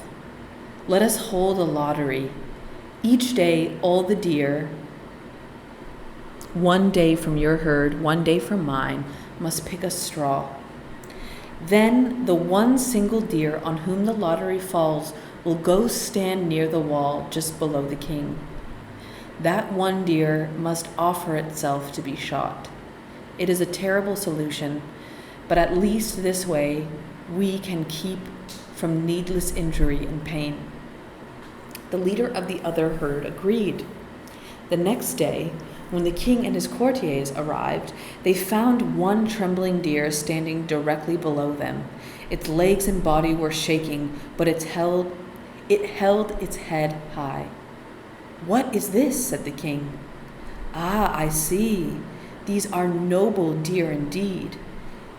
Let us hold a lottery. Each day, all the deer, 1 day from your herd, 1 day from mine, must pick a straw. Then the one single deer on whom the lottery falls will go stand near the wall just below the king. That one deer must offer itself to be shot. It is a terrible solution, but at least this way we can keep from needless injury and pain. The leader of the other herd agreed. The next day, when the king and his courtiers arrived, they found one trembling deer standing directly below them. Its legs and body were shaking, but it held its head high. What is this? Said the king. Ah, I see. These are noble deer indeed.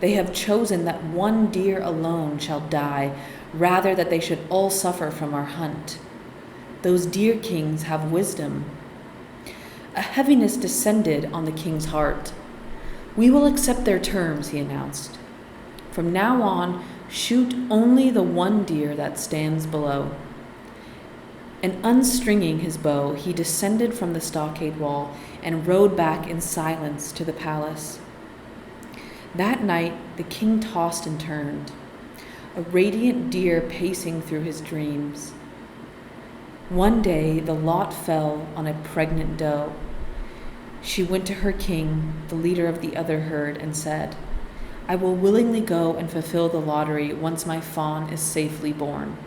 They have chosen that one deer alone shall die, rather that they should all suffer from our hunt. Those deer kings have wisdom. A heaviness descended on the king's heart. We will accept their terms, he announced. From now on, shoot only the one deer that stands below. And unstringing his bow, he descended from the stockade wall and rode back in silence to the palace. That night, the king tossed and turned, a radiant deer pacing through his dreams. One day, the lot fell on a pregnant doe. She went to her king, the leader of the other herd, and said, I will willingly go and fulfill the lottery once my fawn is safely born.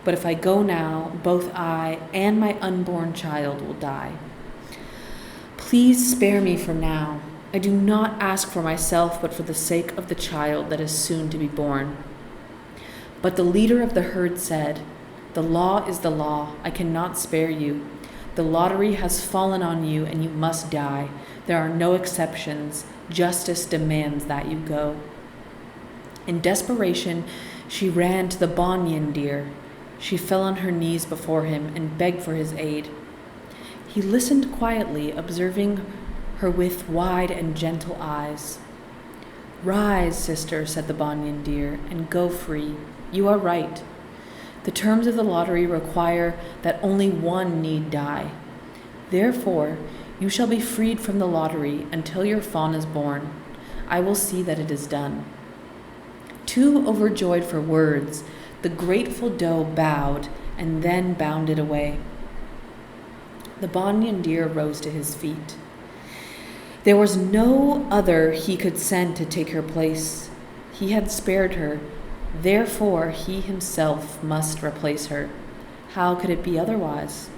But if I go now, both I and my unborn child will die. Please spare me for now. I do not ask for myself, but for the sake of the child that is soon to be born. But the leader of the herd said, The law is the law. I cannot spare you. The lottery has fallen on you, and you must die. There are no exceptions. Justice demands that you go. In desperation, she ran to the Banyan deer. She fell on her knees before him and begged for his aid. He listened quietly, observing her with wide and gentle eyes. Rise, sister, said the Banyan deer, and go free. You are right. The terms of the lottery require that only one need die. Therefore, you shall be freed from the lottery until your fawn is born. I will see that it is done. Too overjoyed for words, the grateful doe bowed and then bounded away. The Banyan deer rose to his feet. There was no other he could send to take her place. He had spared her. Therefore, he himself must replace her. How could it be otherwise?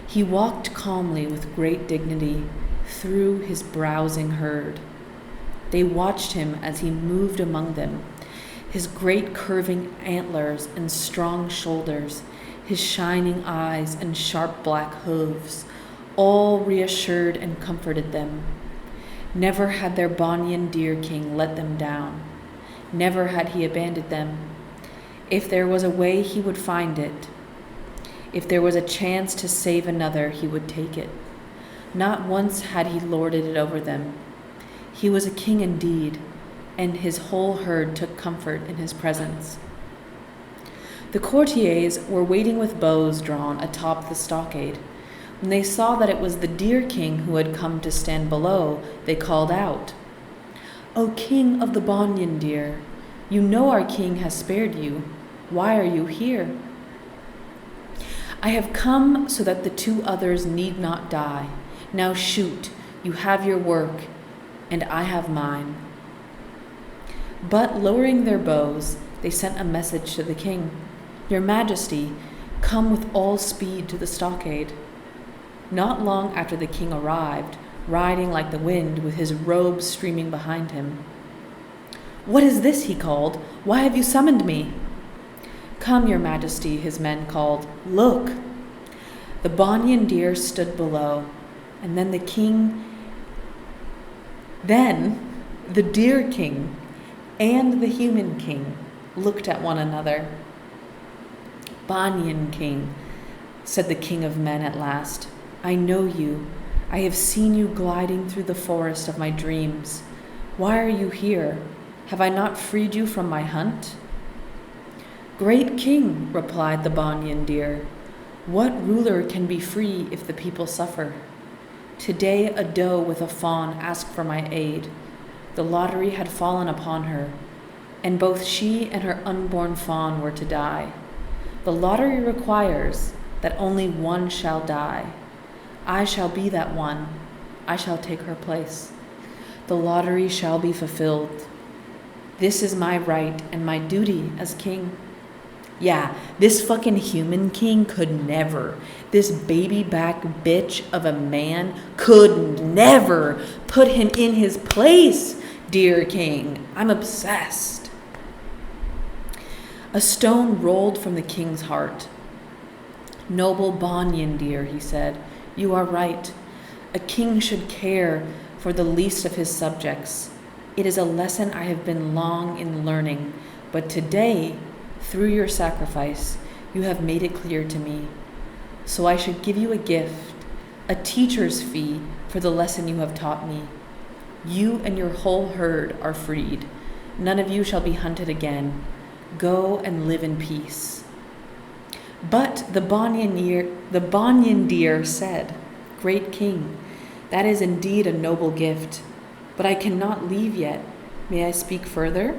He walked calmly with great dignity through his browsing herd. They watched him as he moved among them, his great curving antlers and strong shoulders, his shining eyes and sharp black hooves, all reassured and comforted them. Never had their Banyan deer king let them down. Never had he abandoned them. If there was a way, he would find it. If there was a chance to save another, he would take it. Not once had he lorded it over them. He was a king indeed, and his whole herd took comfort in his presence. The courtiers were waiting with bows drawn atop the stockade. When they saw that it was the deer king who had come to stand below, they called out, "O king of the Banyan deer, you know our king has spared you. Why are you here?" "I have come so that the two others need not die. Now shoot, you have your work, and I have mine." But lowering their bows, they sent a message to the king. "Your Majesty, come with all speed to the stockade." Not long after the king arrived, riding like the wind with his robes streaming behind him. "What is this?" he called. "Why have you summoned me?" "Come, Your Majesty," his men called. "Look." The Banyan deer stood below, and then the deer king and the human king looked at one another. "Banyan king," said the king of men at last, "I know you. I have seen you gliding through the forest of my dreams. Why are you here? Have I not freed you from my hunt?" "Great king," replied the Banyan deer, "what ruler can be free if the people suffer? Today a doe with a fawn asked for my aid. The lottery had fallen upon her, and both she and her unborn fawn were to die. The lottery requires that only one shall die. I shall be that one. I shall take her place. The lottery shall be fulfilled. This is my right and my duty as king." Yeah, this fucking human king could never. This baby back bitch of a man could never put him in his place, dear king. I'm obsessed. A stone rolled from the king's heart. "Noble Banyan deer," he said, "you are right. A king should care for the least of his subjects. It is a lesson I have been long in learning, but today, through your sacrifice, you have made it clear to me. So I should give you a gift, a teacher's fee for the lesson you have taught me. You and your whole herd are freed. None of you shall be hunted again. Go and live in peace." But the Banyan deer said, "Great king, that is indeed a noble gift, but I cannot leave yet. May I speak further?"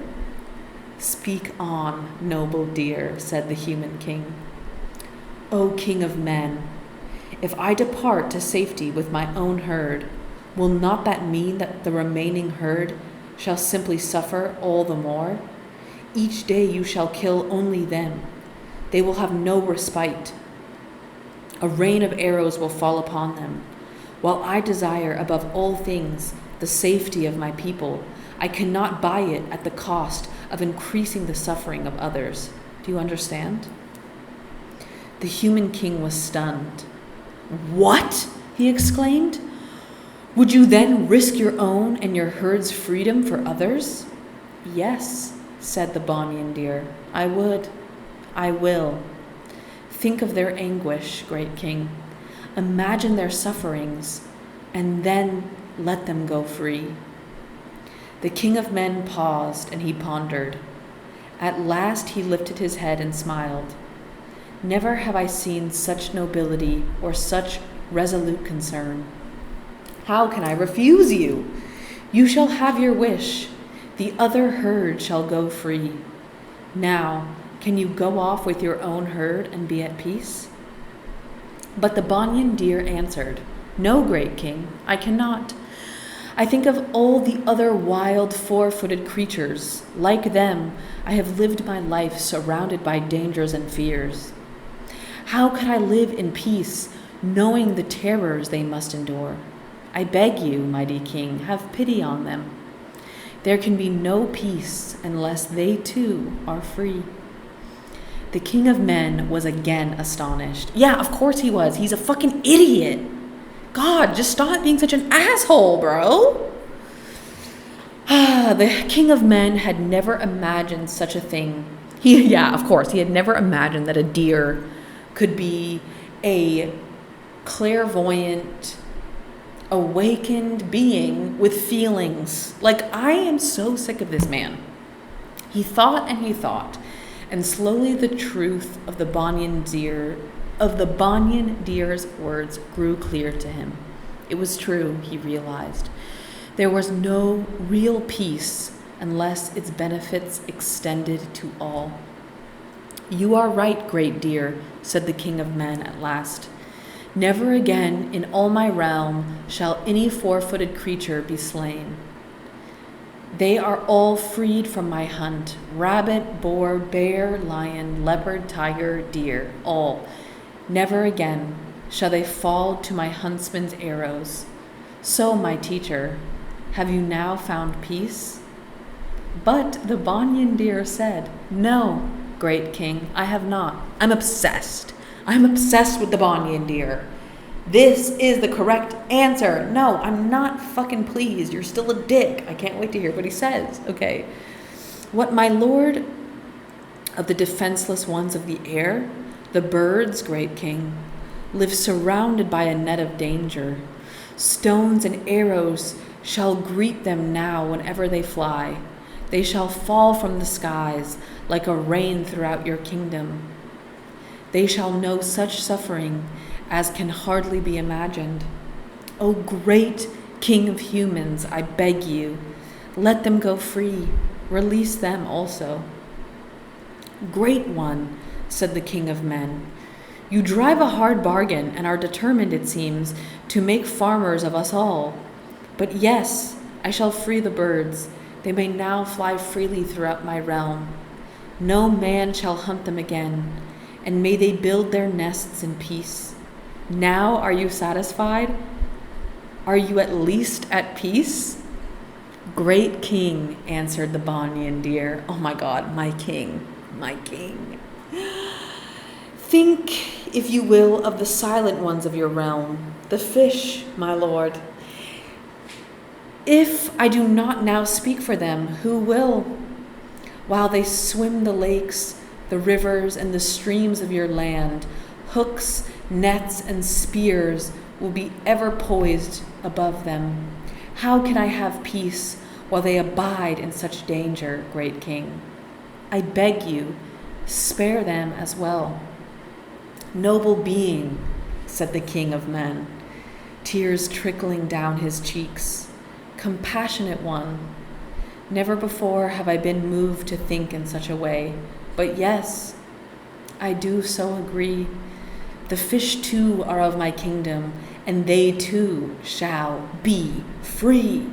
"Speak on, noble deer," said the human king. "O king of men, if I depart to safety with my own herd, will not that mean that the remaining herd shall simply suffer all the more? Each day you shall kill only them. They will have no respite. A rain of arrows will fall upon them. While I desire above all things the safety of my people, I cannot buy it at the cost of increasing the suffering of others. Do you understand?" The human king was stunned. "What?" he exclaimed. "Would you then risk your own and your herd's freedom for others?" "Yes," said the Banyan deer, "I would. I will. Think of their anguish, great king. Imagine their sufferings, and then let them go free." The king of men paused, and he pondered. At last he lifted his head and smiled. "Never have I seen such nobility or such resolute concern. How can I refuse you? You shall have your wish. The other herd shall go free. Now, can you go off with your own herd and be at peace?" But the Banyan deer answered, "No, great king, I cannot. I think of all the other wild four-footed creatures. Like them, I have lived my life surrounded by dangers and fears. How could I live in peace, knowing the terrors they must endure? I beg you, mighty king, have pity on them. There can be no peace unless they too are free. The king of men was again astonished. Yeah, of course he was. He's a fucking idiot. God, just stop being such an asshole, bro. The king of men had never imagined such a thing. He had never imagined that a deer could be a clairvoyant, awakened being with feelings. Like, I am so sick of this man. He thought, and slowly the truth of the Banyan deer's words grew clear to him. It was true, he realized. There was no real peace unless its benefits extended to all. You are right, great deer, said the king of men at last. Never again in all my realm shall any four-footed creature be slain. They are all freed from my hunt. Rabbit, boar, bear, lion, leopard, tiger, deer, all. Never again shall they fall to my huntsman's arrows. So, my teacher, have you now found peace? But the Banyan deer said, no, great king, I have not. I'm obsessed. I'm obsessed with the Banyan deer. This is the correct answer. No, I'm not fucking pleased. You're still a dick. I can't wait to hear what he says. Okay. What my lord of the defenseless ones of the air, the birds, great king, live surrounded by a net of danger. Stones and arrows shall greet them now whenever they fly. They shall fall from the skies like a rain throughout your kingdom. They shall know such suffering as can hardly be imagined. O great king of humans, I beg you, let them go free. Release them also. Great one, said the king of men, you drive a hard bargain and are determined, it seems, to make farmers of us all. But yes, I shall free the birds. They may now fly freely throughout my realm. No man shall hunt them again, and may they build their nests in peace. Now are you satisfied? Are you at least at peace? Great king, answered the Banyan deer. Oh my God, my king, my king. Think, if you will, of the silent ones of your realm, the fish, my lord. If I do not now speak for them, who will? While they swim the lakes, the rivers, and the streams of your land, hooks, nets, and spears will be ever poised above them. How can I have peace while they abide in such danger, great king? I beg you, spare them as well. Noble being, said the king of men, tears trickling down his cheeks. Compassionate one, never before have I been moved to think in such a way, but yes, I do so agree. The fish too are of my kingdom, and they too shall be free.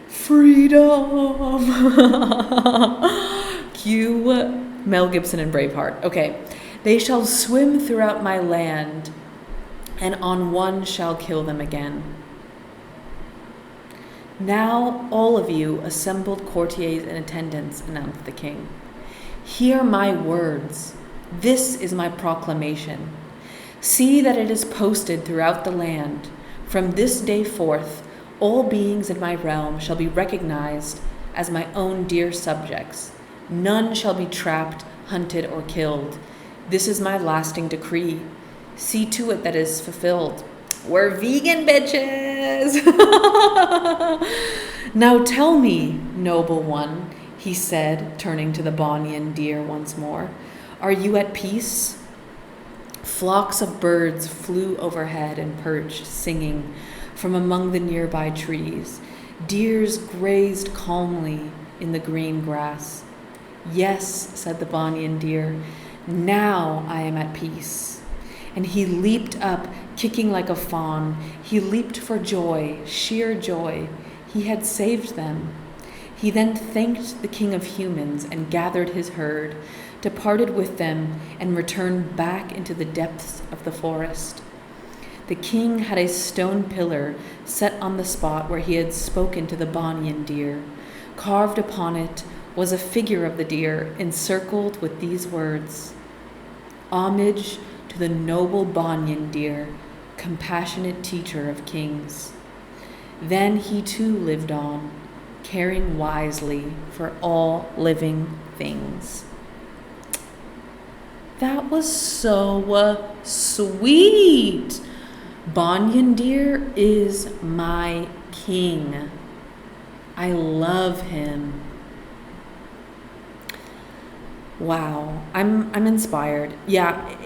Freedom! Cue Mel Gibson and Braveheart. Okay. They shall swim throughout my land, and on one shall kill them again. Now all of you assembled courtiers and attendants, announced the king. Hear my words. This is my proclamation. See that it is posted throughout the land. From this day forth, all beings in my realm shall be recognized as my own dear subjects. None shall be trapped, hunted, or killed. This is my lasting decree. See to it that is fulfilled. We're vegan, bitches! Now tell me, noble one, he said, turning to the Banyan deer once more, are you at peace? Flocks of birds flew overhead and perched, singing, from among the nearby trees. Deers grazed calmly in the green grass. Yes, said the Banyan deer, now I am at peace. And he leaped up, kicking like a fawn. He leaped for joy, sheer joy. He had saved them. He then thanked the king of humans and gathered his herd, departed with them and returned back into the depths of the forest. The king had a stone pillar set on the spot where he had spoken to the Banyan deer. Carved upon it was a figure of the deer encircled with these words: "Homage to the noble Banyan deer, compassionate teacher of kings." Then he too lived on, caring wisely for all living things. That was so sweet. Banyan deer is my king. I love him. Wow, I'm inspired. Yeah,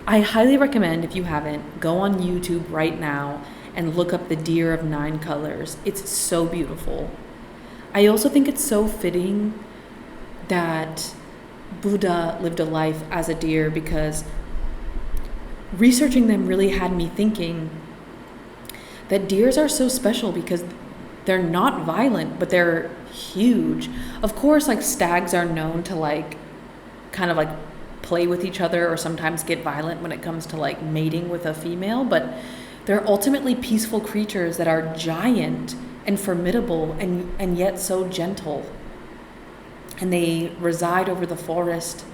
I highly recommend, if you haven't, go on YouTube right now and look up the deer of 9 colors. It's so beautiful. I also think it's so fitting that Buddha lived a life as a deer, because researching them really had me thinking that deers are so special because they're not violent, but they're huge. Of course, like, stags are known to kind of play with each other or sometimes get violent when it comes to mating with a female, but they're ultimately peaceful creatures that are giant and formidable and yet so gentle. And they reside over the forest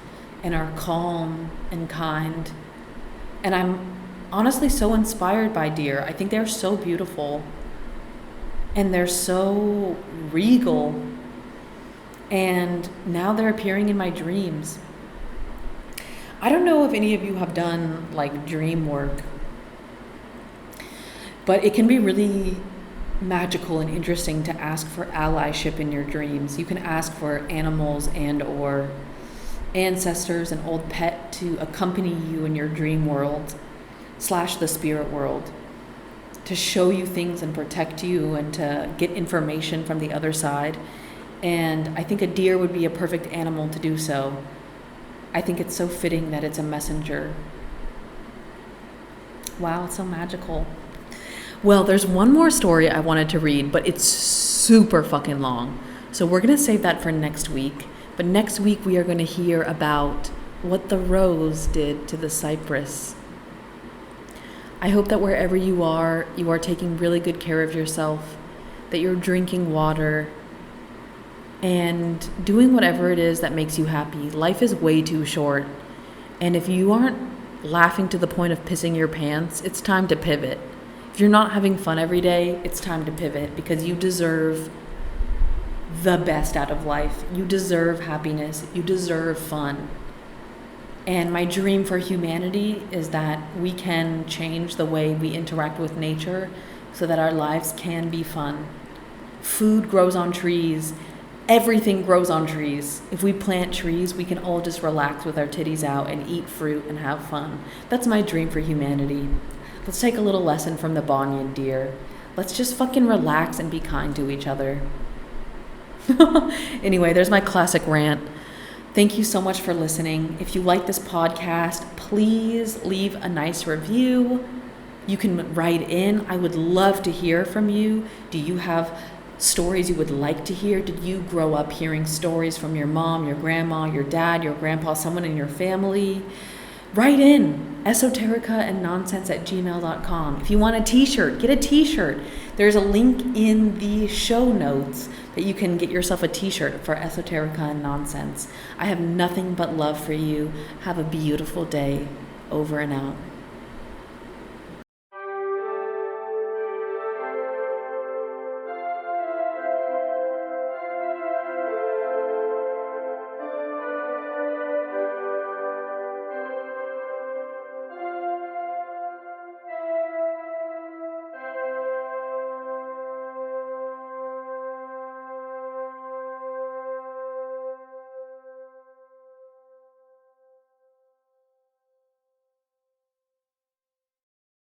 and are calm and kind. And I'm honestly so inspired by deer. I think they're so beautiful and they're so regal. And now they're appearing in my dreams. I don't know if any of you have done dream work, but it can be really magical and interesting to ask for allyship in your dreams. You can ask for animals and or ancestors, an old pet, to accompany you in your dream world / the spirit world, to show you things and protect you and to get information from the other side. And I think a deer would be a perfect animal to do so. I think it's so fitting that it's a messenger. Wow, it's so magical. Well, there's one more story I wanted to read, but it's super fucking long. So we're going to save that for next week. But next week we are going to hear about what the rose did to the cypress. I hope that wherever you are taking really good care of yourself, that you're drinking water, and doing whatever it is that makes you happy. Life is way too short. And if you aren't laughing to the point of pissing your pants, it's time to pivot. If you're not having fun every day, it's time to pivot, because you deserve the best out of life. You deserve happiness. You deserve fun. And my dream for humanity is that we can change the way we interact with nature so that our lives can be fun. Food grows on trees. Everything grows on trees. If we plant trees, we can all just relax with our titties out and eat fruit and have fun. That's my dream for humanity. Let's take a little lesson from the Banyan deer. Let's just fucking relax and be kind to each other. Anyway, there's my classic rant. Thank you so much for listening. If you like this podcast, please leave a nice review. You can write in. I would love to hear from you. Do you have stories you would like to hear? Did you grow up hearing stories from your mom, your grandma, your dad, your grandpa, someone in your family? Write in esotericaandnonsense@gmail.com. If you want a t-shirt, get a t-shirt. There's a link in the show notes that you can get yourself a t-shirt for Esoterica and Nonsense. I have nothing but love for you. Have a beautiful day. Over and out.